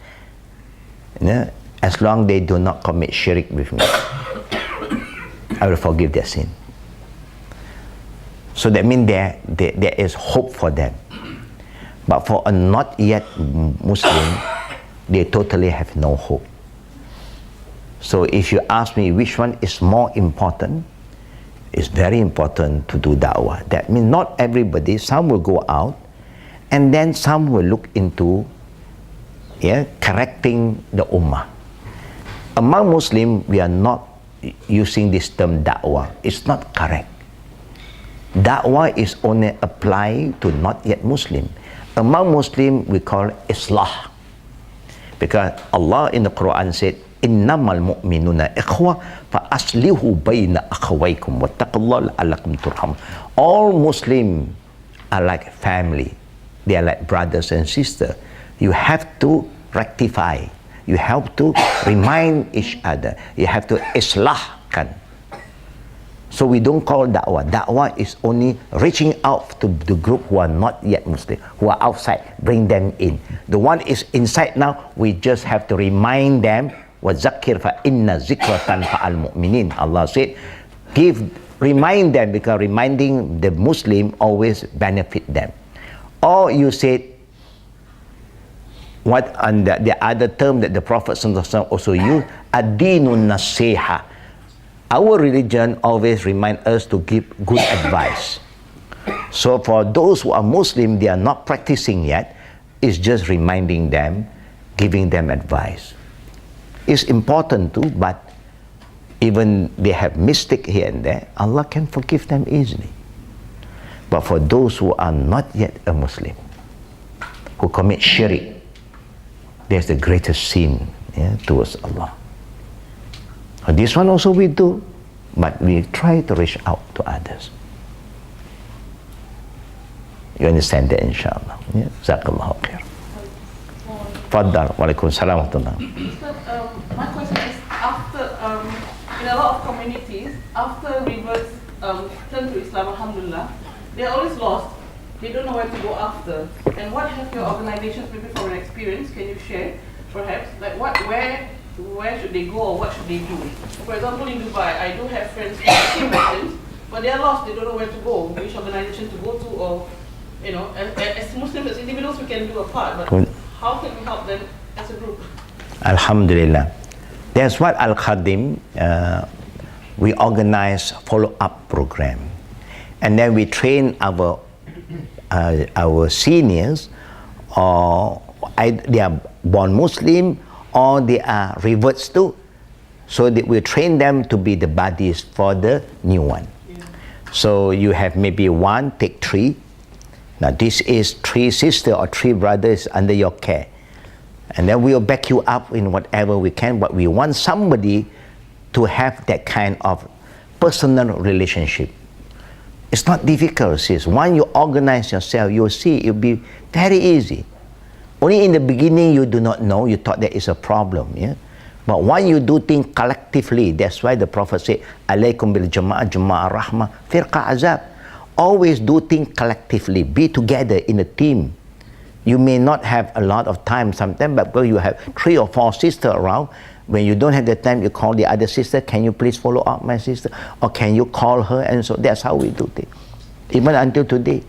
as long they do not commit shirk with me. I will forgive their sin. So that means there is hope for them. But for a not yet Muslim, they totally have no hope. So if you ask me which one is more important, it's very important to do da'wah. That means not everybody, some will go out, and then some will look into correcting the ummah. Among Muslims, we are not using this term da'wah. It's not correct. Da'wah is only applied to not yet Muslim. Among Muslims, we call it Islah. Because Allah in the Quran said, Innamal mu'minuna ikhwa fa aslihu bayna akhawaykum wattaqullah la'allakum turham. All Muslims are like family. They are like brothers and sisters. You have to rectify. You have to remind each other. You have to islahkan. So we don't call da'wah. Da'wah is only reaching out to the group who are not yet Muslim, who are outside, bring them in. The one is inside now, we just have to remind them, وَذَكِّرْ فَإِنَّ ذِكْرَةً فَعَلْ مُؤْمِنِينَ. Allah said, remind them, because reminding the Muslim always benefit them. Or you said, what and the other term that the Prophet also used, ad-dinun nasiha. Our religion always reminds us to give good advice. So for those who are Muslim, they are not practicing yet, it's just reminding them, giving them advice. It's important too, but even they have mistake here and there, Allah can forgive them easily. But for those who are not yet a Muslim, who commit shirk, there's the greatest sin towards Allah. This one also we do, but we try to reach out to others. You understand that, inshallah? Jazakallahu khair. Faddal. Waalaikumsalam warahmatullah. My question is, after in a lot of communities, after rivers turn to Islam, alhamdulillah, they're always lost. They don't know where to go after. And what have your organizations, maybe from an experience, can you share, perhaps? Like where should they go or what should they do? For example, in Dubai, I do have friends who are Muslims, but they're lost. They don't know where to go, which organization to go to, or, you know, as Muslims, as individuals, we can do a part, but how can we help them as a group? Alhamdulillah. That's what Al-Khadim, we organize follow-up program. And then we train our seniors, or they are born Muslim, or they are reverts to, so that we train them to be the buddies for the new one. Yeah. So you have maybe one, take three. Now this is three sisters or three brothers under your care. And then we'll back you up in whatever we can, but we want somebody to have that kind of personal relationship. It's not difficult, sis. Once you organize yourself, you'll see it'll be very easy. Only in the beginning you do not know, you thought there is a problem. Yeah? But when you do things collectively, that's why the Prophet said, Alaykum bil jama'ah, jama'ah rahmah, firqa azab. Always do things collectively, be together in a team. You may not have a lot of time sometimes, but when you have 3 or 4 sisters around, when you don't have the time, you call the other sister, can you please follow up my sister? Or can you call her? And so that's how we do things. Even until today.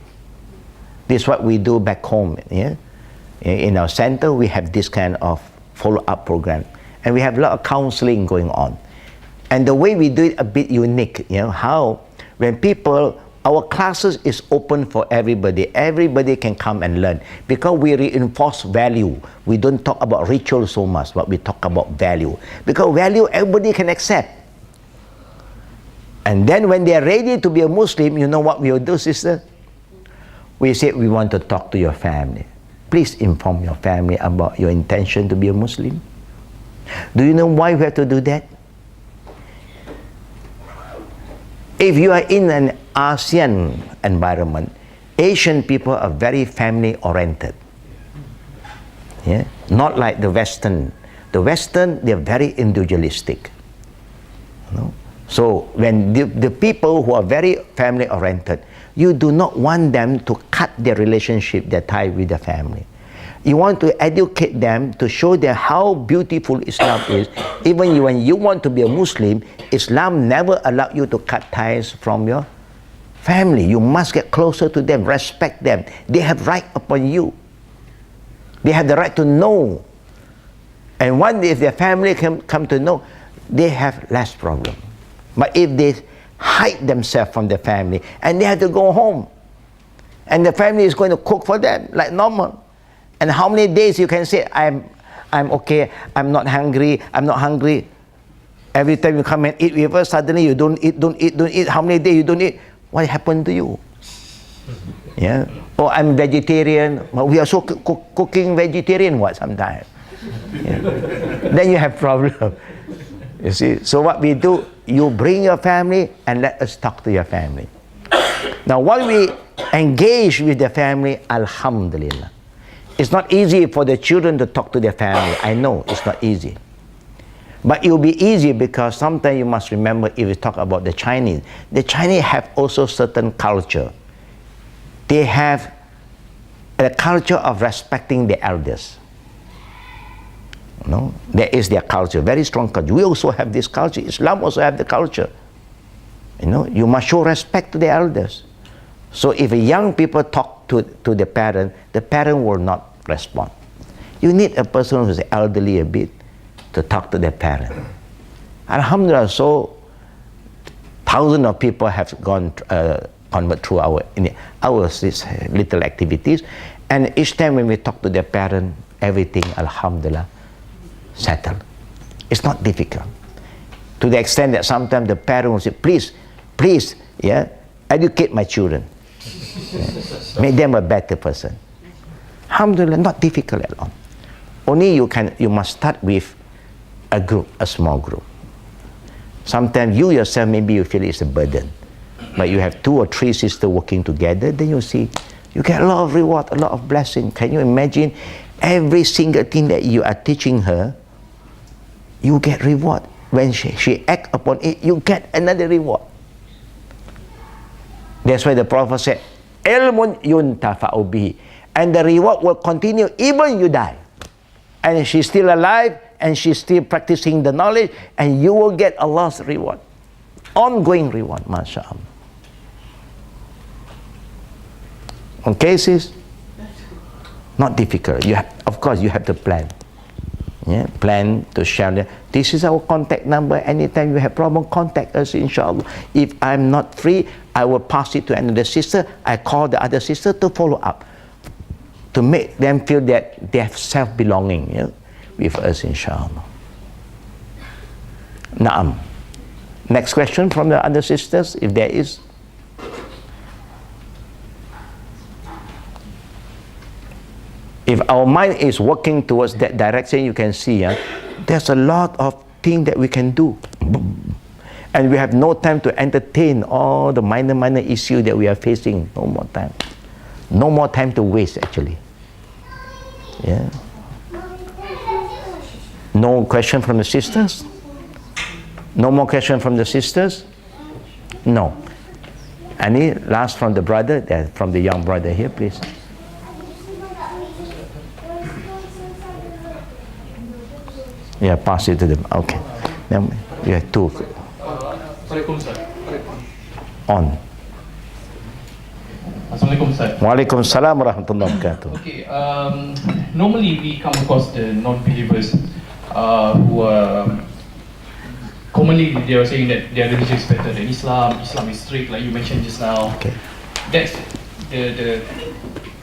This is what we do back home. Yeah? In our center, we have this kind of follow-up program. And we have a lot of counseling going on. And the way we do it a bit unique, you know, how when people, our classes is open for everybody. Everybody can come and learn. Because we reinforce value. We don't talk about ritual so much, but we talk about value. Because value, everybody can accept. And then when they are ready to be a Muslim, you know what we will do, sister? We say, we want to talk to your family. Please inform your family about your intention to be a Muslim. Do you know why we have to do that? If you are in an ASEAN environment, Asian people are very family oriented. Yeah? Not like the Western. The Western, they are very individualistic. You know? So when the people who are very family oriented, you do not want them to cut their relationship, their tie with the family. You want to educate them to show them how beautiful Islam is. Even when you want to be a Muslim, Islam never allowed you to cut ties from your family. You must get closer to them, respect them. They have right upon you. They have the right to know. And one day if their family come to know, they have less problem. But if they hide themselves from the family and they have to go home, and the family is going to cook for them like normal, and how many days you can say, I'm okay, I'm not hungry, I'm not hungry. Every time you come and eat with us, suddenly you don't eat. How many days you don't eat? What happened to you? Yeah. Or I'm vegetarian. But we are so cooking vegetarian what sometimes. Yeah. Then you have problem. You see. So what we do, you bring your family and let us talk to your family. Now when we engage with the family, alhamdulillah. It's not easy for the children to talk to their family. I know it's not easy. But it will be easy because sometimes you must remember, if you talk about the Chinese have also certain culture. They have a culture of respecting the elders. You know? There is their culture, very strong culture. We also have this culture. Islam also have the culture. You know, you must show respect to the elders. So if young people talk to the parent will not respond. You need a person who is elderly a bit to talk to their parent. Alhamdulillah, so thousands of people have gone convert through our little activities, and each time when we talk to their parent, everything, alhamdulillah, settled. It's not difficult. To the extent that sometimes the parent will say, please, yeah, educate my children. Yeah. Make them a better person. Alhamdulillah, not difficult at all. Only you must start with a group, a small group. Sometimes you yourself, maybe you feel it's a burden. But you have 2 or 3 sisters working together, then you see, you get a lot of reward, a lot of blessing. Can you imagine every single thing that you are teaching her, you get reward. When she act upon it, you get another reward. That's why the Prophet said, ilmun yuntafa'u bihi. And the reward will continue even you die. And she's still alive and she's still practicing the knowledge, and you will get Allah's reward. Ongoing reward, mashallah. Okay, sis? Not difficult. Of course, you have to plan. Yeah, plan to share. This is our contact number. Anytime you have problem, contact us, inshallah. If I'm not free, I will pass it to another sister. I call the other sister to follow up, to make them feel that they have self-belonging, yeah, with us, inshallah. Naam. Next question from the other sisters, if there is. If our mind is working towards that direction, you can see there's a lot of things that we can do. And we have no time to entertain all the minor issues that we are facing. No more time. No more time to waste, actually. Yeah. No question from the sisters? No more question from the sisters? No. Any last from the brother? From the young brother here, please. Yeah, pass it to them. Okay. Then you have two. On. Assalamualaikum, Ustaz. Waalaikumsalam warahmatullahi wabarakatuh. Okay, normally we come across the non-believers who are commonly they are saying that their religion is better than Islam. Islam is strict, like you mentioned just now. Okay. That's the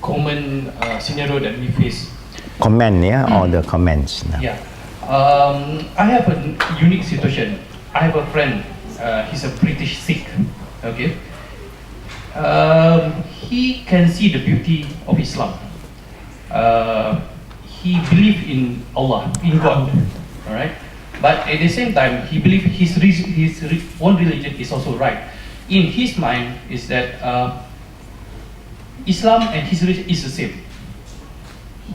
common scenario that we face. Comment, yeah, or the comments. No. Yeah. I have a unique situation. I have a friend. He's a British Sikh. Okay. He can see the beauty of Islam. He believes in Allah, in God. All right. But at the same time, he believes his own religion is also right. In his mind, is that Islam and his religion is the same.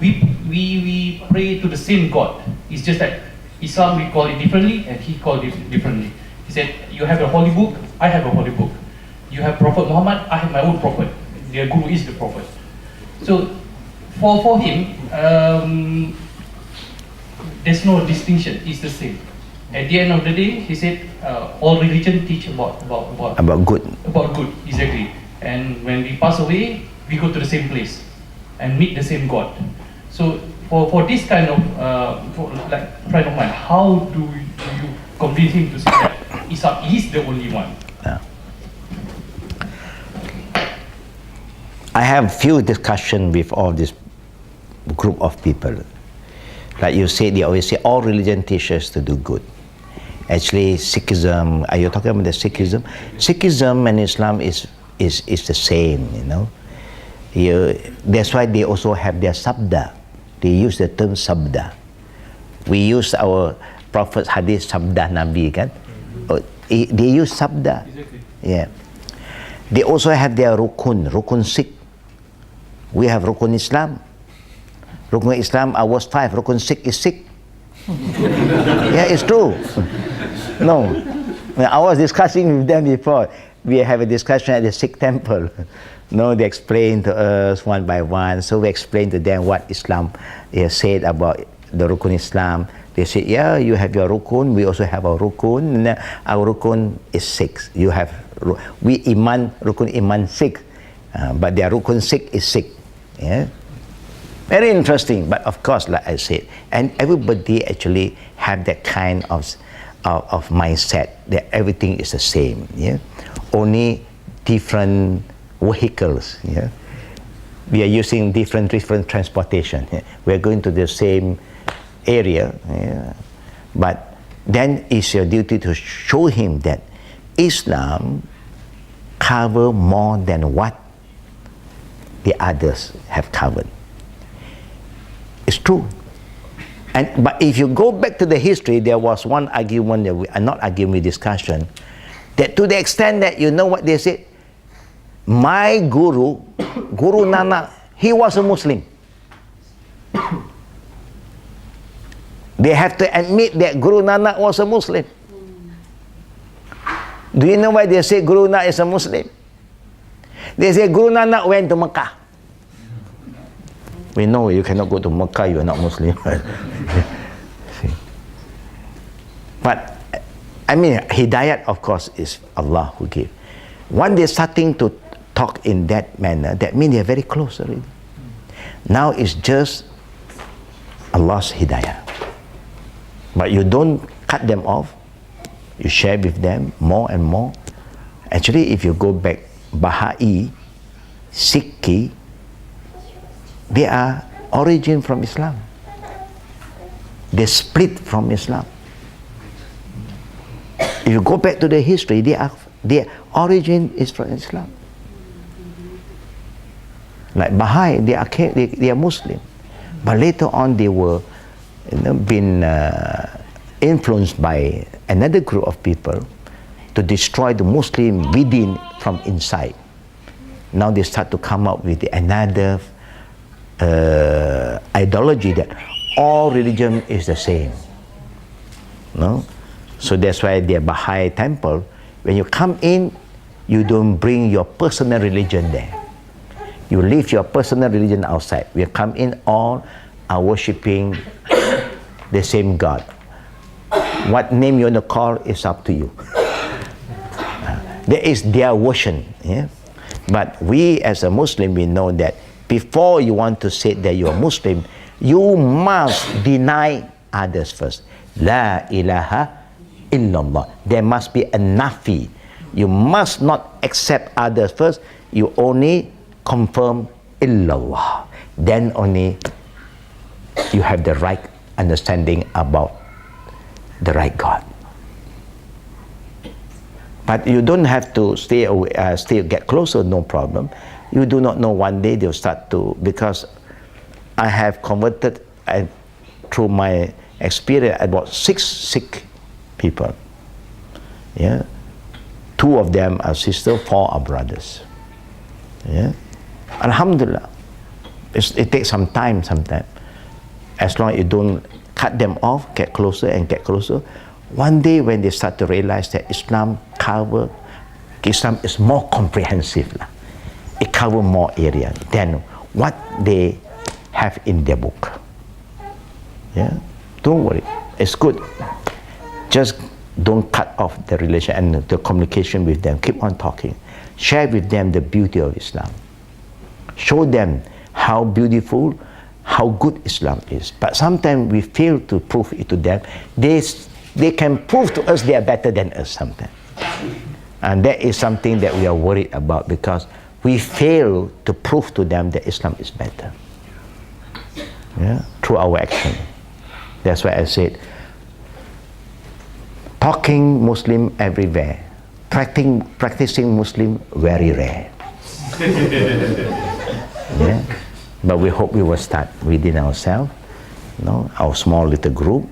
We pray to the same God. It's just that Islam we call it differently and he called it differently. He said, you have a holy book, I have a holy book. You have Prophet Muhammad, I have my own prophet. Their guru is the prophet. So for him, there's no distinction, it's the same. At the end of the day, he said, all religion teach about good. About good, exactly. And when we pass away, we go to the same place and meet the same God. So for this kind of like friend of mine, how do you convince him to say that Islam is the only one? Yeah. I have few discussion with all this group of people. Like you say, they always say all religion teaches to do good. Actually, Sikhism, are you talking about the Sikhism? Sikhism and Islam is the same, you know. That's why they also have their sabda. They use the term sabda. We use our Prophet's hadith sabda Nabi, kan? They use sabda. Exactly. Yeah. They also have their rukun Sikh. We have rukun Islam. Rukun Islam, ours 5. Rukun Sikh is Sikh. Yeah, it's true. No. I was discussing with them before. We have a discussion at the Sikh temple. No, they explain to us one by one. So we explain to them what Islam said about the Rukun Islam. They say, yeah, you have your Rukun. We also have our Rukun. Our Rukun is 6. You have, we Iman, Rukun Iman 6. But their Rukun 6 is 6. Yeah? Very interesting. But of course, like I said, and everybody actually have that kind of mindset that everything is the same. Yeah? Only different vehicles. Yeah, we are using different transportation. Yeah? We are going to the same area, yeah? But then it's your duty to show him that Islam cover more than what the others have covered. It's true. But if you go back to the history, there was one argument that we are not arguing, discussion, that to the extent that you know what they said. My Guru Nanak, he was a Muslim. They have to admit that Guru Nanak was a Muslim. Do you know why they say Guru Nanak is a Muslim? They say Guru Nanak went to Mecca. We know you cannot go to Mecca, you are not Muslim. But, I mean, Hidayat, of course, is Allah who gave. When they're starting to talk in that manner, that means they're very close already. Now it's just Allah's Hidayah. But you don't cut them off. You share with them more and more. Actually, if you go back, Baha'i, Sikhi, they are origin from Islam. They split from Islam. If you go back to the history, their origin is from Islam. Like Baha'i, they are Muslim, but later on they were been influenced by another group of people to destroy the Muslim within from inside. Now they start to come up with another ideology that all religion is the same. No? So that's why the Baha'i temple, when you come in, you don't bring your personal religion there. You leave your personal religion outside. We come in, all are worshipping the same God. What name you want to call is up to you. That is their version. Yeah? But we as a Muslim, we know that before you want to say that you are Muslim, you must deny others first. La ilaha illallah. There must be a nafi. You must not accept others first. You only confirm illallah. Then only you have the right understanding about the right God. But you don't have to stay away, still get closer, no problem. You do not know, one day they'll start to, because I have converted through my experience about 6 Sikh people. Yeah, 2 of them are sisters, 4 are brothers. Yeah, Alhamdulillah. It takes some time sometimes. As long as you don't cut them off, get closer and get closer. One day when they start to realize that Islam is more comprehensive. It covers more area than what they have in their book. Yeah, don't worry, it's good. Just don't cut off the relation and the communication with them. Keep on talking. Share with them the beauty of Islam. Show them how beautiful, how good Islam is. But sometimes we fail to prove it to them. They can prove to us they are better than us sometimes. And that is something that we are worried about, because we fail to prove to them that Islam is better. Yeah? Through our action. That's why I said, talking Muslim everywhere, practicing Muslim very rare. Yeah? But we hope we will start within ourselves, our small little group.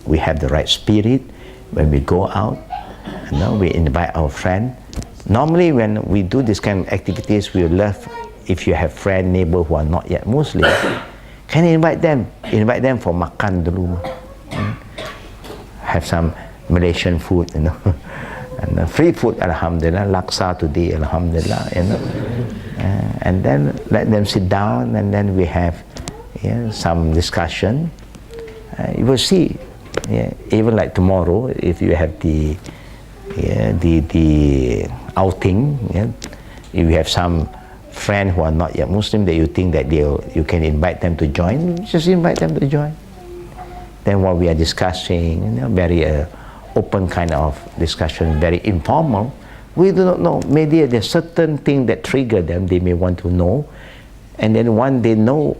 We have the right spirit. When we go out, we invite our friend. Normally when we do this kind of activities, we love if you have friend, neighbor who are not yet Muslim, can you invite them? Invite them for makan dulu. Have some Malaysian food, and free food, alhamdulillah, laksa today, alhamdulillah, and then let them sit down, and then we have some discussion. You will see, even like tomorrow, if you have the outing, if you have some friend who are not yet Muslim that you think that you can invite them to join, just invite them to join. Then what we are discussing, very open kind of discussion, very informal. We do not know. Maybe there's certain thing that trigger them. They may want to know, and then when they know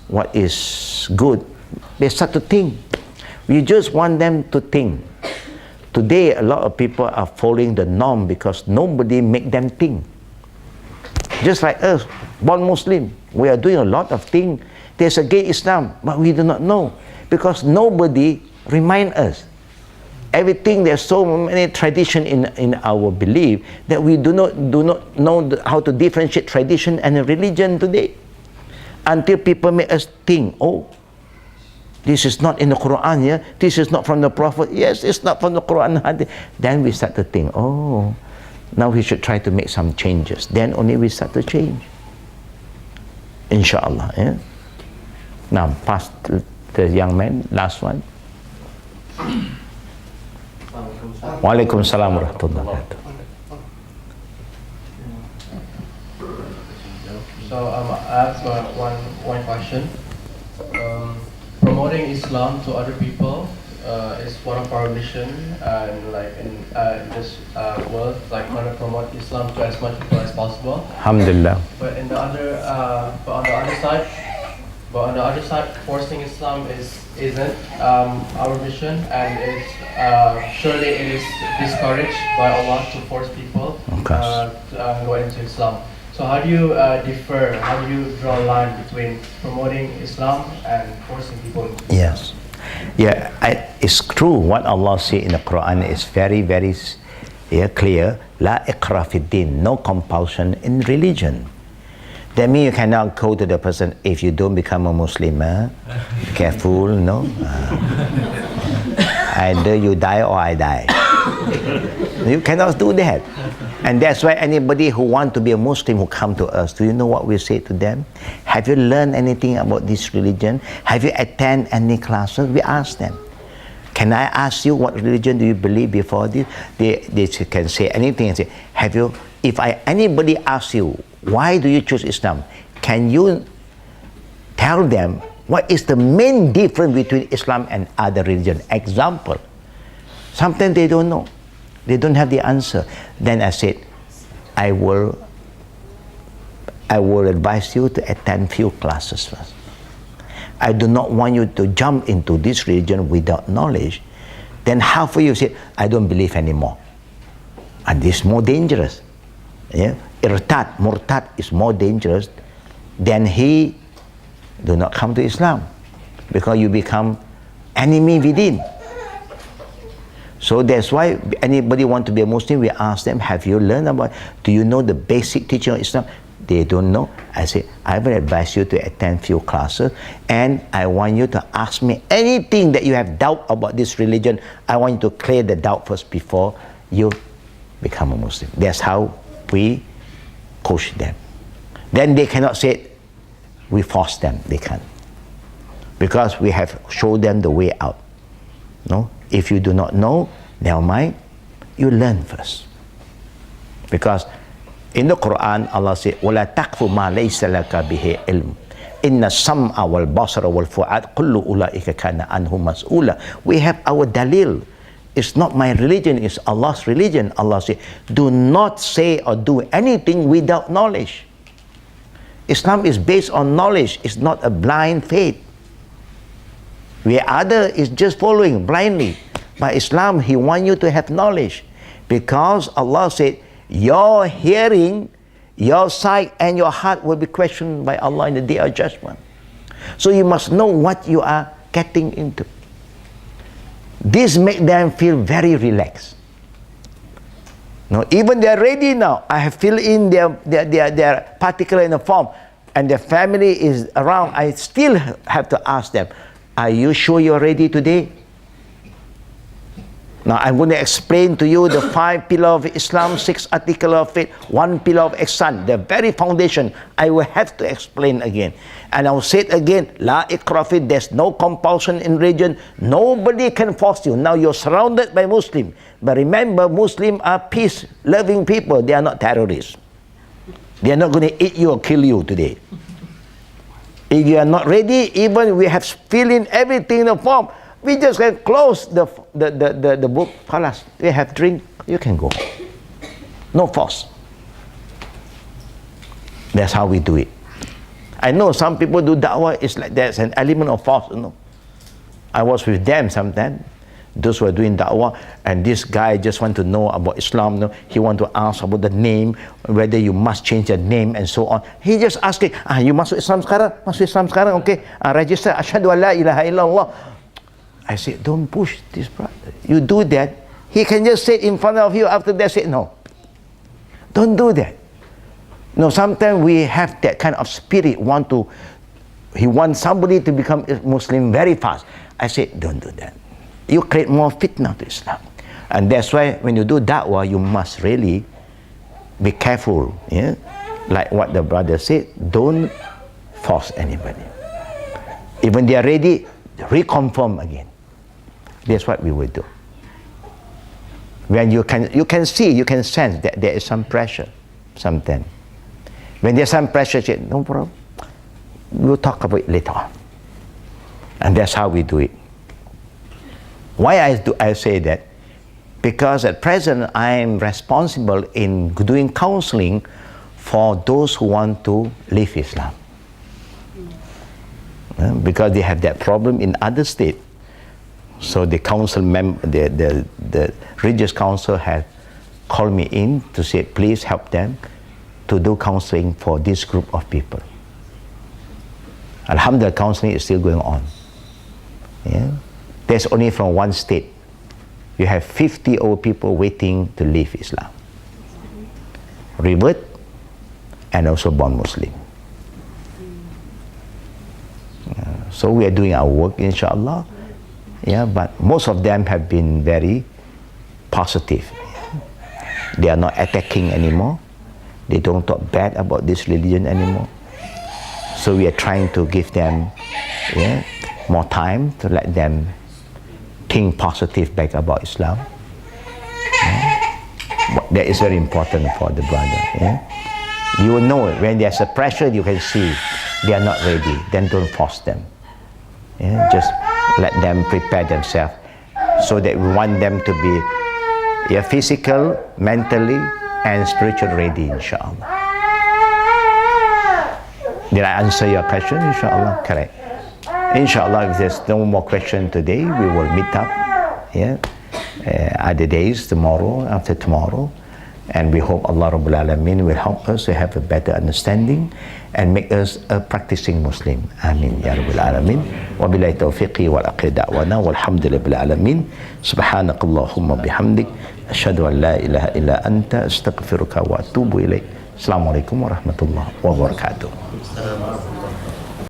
what is good, they start to think. We just want them to think. Today, a lot of people are following the norm because nobody make them think. Just like us, born Muslim, we are doing a lot of things. There's against Islam, but we do not know because nobody remind us. Everything, there's so many tradition in our belief that we do not know how to differentiate tradition and religion today. Until people make us think, oh, this is not in the Quran, yeah? This is not from the Prophet. Yes, it's not from the Quran. Then we start to think, oh, Now we should try to make some changes. Then only we start to change. Inshallah. Yeah? Now, pass to the young man, last one. Walaikum salam wa rahmatullahi wa barakatuh. So I have one question. Promoting Islam to other people is one of our mission, and like in this world, like want to promote Islam to as much people as possible. Alhamdulillah. But on the other side, forcing Islam isn't our mission, and it's surely it is discouraged by Allah to force people to go into Islam. So how do you differ? How do you draw a line between promoting Islam and forcing people into Islam? Yes. Yeah, it's true what Allah said in the Quran is very, very clear. La iqra fi din, no compulsion in religion. That means you cannot go to the person, if you don't become a Muslim, careful, no? Either you die or I die. You cannot do that. And that's why anybody who want to be a Muslim who come to us, do you know what we say to them? Have you learned anything about this religion? Have you attended any classes? We ask them. Can I ask you what religion do you believe before this? They can say anything and say, have you, if anybody asks you, why do you choose Islam? Can you tell them what is the main difference between Islam and other religion? Example. Sometimes they don't know. They don't have the answer. Then I said, I will advise you to attend few classes first. I do not want you to jump into this religion without knowledge. Then half of you say, I don't believe anymore. And this is more dangerous. Yeah? Murtad is more dangerous than he do not come to Islam, because you become enemy within. So that's why anybody want to be a Muslim, we ask them, have you learned about, do you know the basic teaching of Islam? They don't know. I say, I will advise you to attend few classes, and I want you to ask me anything that you have doubt about this religion. I want you to clear the doubt first before you become a Muslim. That's how we coach them. Then they cannot say, we force them. They can't. Because we have showed them the way out. No? If you do not know, never mind, you learn first. Because in the Quran, Allah said, وَلَا تَقْفُ مَا لَيْسَ لَكَ بِهِ عِلْمٍ إِنَّ السَّمْعَ وَالْبَصَرَ وَالْفُؤَادَ كُلُّ أُولَٰئِكَ كَانَ عَنْهُ مَسْئُولًا. We have our dalil. It's not my religion, it's Allah's religion. Allah said, do not say or do anything without knowledge. Islam is based on knowledge. It's not a blind faith. Where other is just following blindly. But Islam, He wants you to have knowledge. Because Allah said, your hearing, your sight, and your heart will be questioned by Allah in the day of judgment. So you must know what you are getting into. This makes them feel very relaxed. No, even they are ready now. I have filled in their particular in a form, and their family is around. I still have to ask them, are you sure you're ready today? Now I'm going to explain to you the 5 pillars of Islam, 6 articles of faith, 1 pillar of ihsan, the very foundation. I will have to explain again. And I will say it again, La ikra fi, there's no compulsion in religion. Nobody can force you. Now you're surrounded by Muslims. But remember, Muslims are peace-loving people. They are not terrorists. They are not going to eat you or kill you today. If you are not ready, even we have filled in everything in the form, we just can close the book. Khalas, we have drink, you can go. No force. That's how we do it. I know some people do da'wah, it's like there's an element of force, you know. I was with them sometimes, those who are doing da'wah, and this guy just want to know about Islam, you know. He want to ask about the name, whether you must change the name and so on. He just asking, you masuk Islam sekarang? Masuk Islam sekarang, okay. Register, asyhadu an la ilaha illallah. I said, don't push this brother. You do that, he can just sit in front of you, after that say, no. Don't do that. No, sometimes we have that kind of spirit, he wants somebody to become a Muslim very fast. I said, don't do that. You create more fitna to Islam. And that's why when you do da'wah, you must really be careful. Yeah? Like what the brother said, don't force anybody. Even they are ready, reconfirm again. That's what we will do. When you can see, you can sense that there is some pressure sometimes. When there's some pressure, say, no problem. We'll talk about it later on. And that's how we do it. Why I say that? Because at present I am responsible in doing counseling for those who want to leave Islam. Because they have that problem in other states. So the council the religious council has called me in to say, please help them to do counseling for this group of people. Alhamdulillah, counseling is still going on. Yeah? There's only from one state. You have 50 old people waiting to leave Islam. Revert and also born Muslim. So we are doing our work, inshallah. Yeah, but most of them have been very positive. They are not attacking anymore. They don't talk bad about this religion anymore. So we are trying to give them more time to let them think positive back about Islam. That is very important for the brother. Yeah? You will know when there's a pressure, you can see they are not ready. Then don't force them. Yeah? Just let them prepare themselves, so that we want them to be physical, mentally, and spiritually ready, inshallah. Did I answer your question, inshallah? Correct. Inshallah, if there's no more question today, we will meet up other days, tomorrow, after tomorrow. And we hope Allah Rabbul Alameen will help us to have a better understanding and make us a practicing Muslim. Ameen Ya Rabbul Alameen. Wa billahi tawfiqi wal aqi da'wana walhamdulillahi bil alamin. Subhanakallahumma bihamdik. Ashhadu an la ilaha illa anta astaghfiruka wa atubu ilaik. Assalamualaikum warahmatullahi wabarakatuh.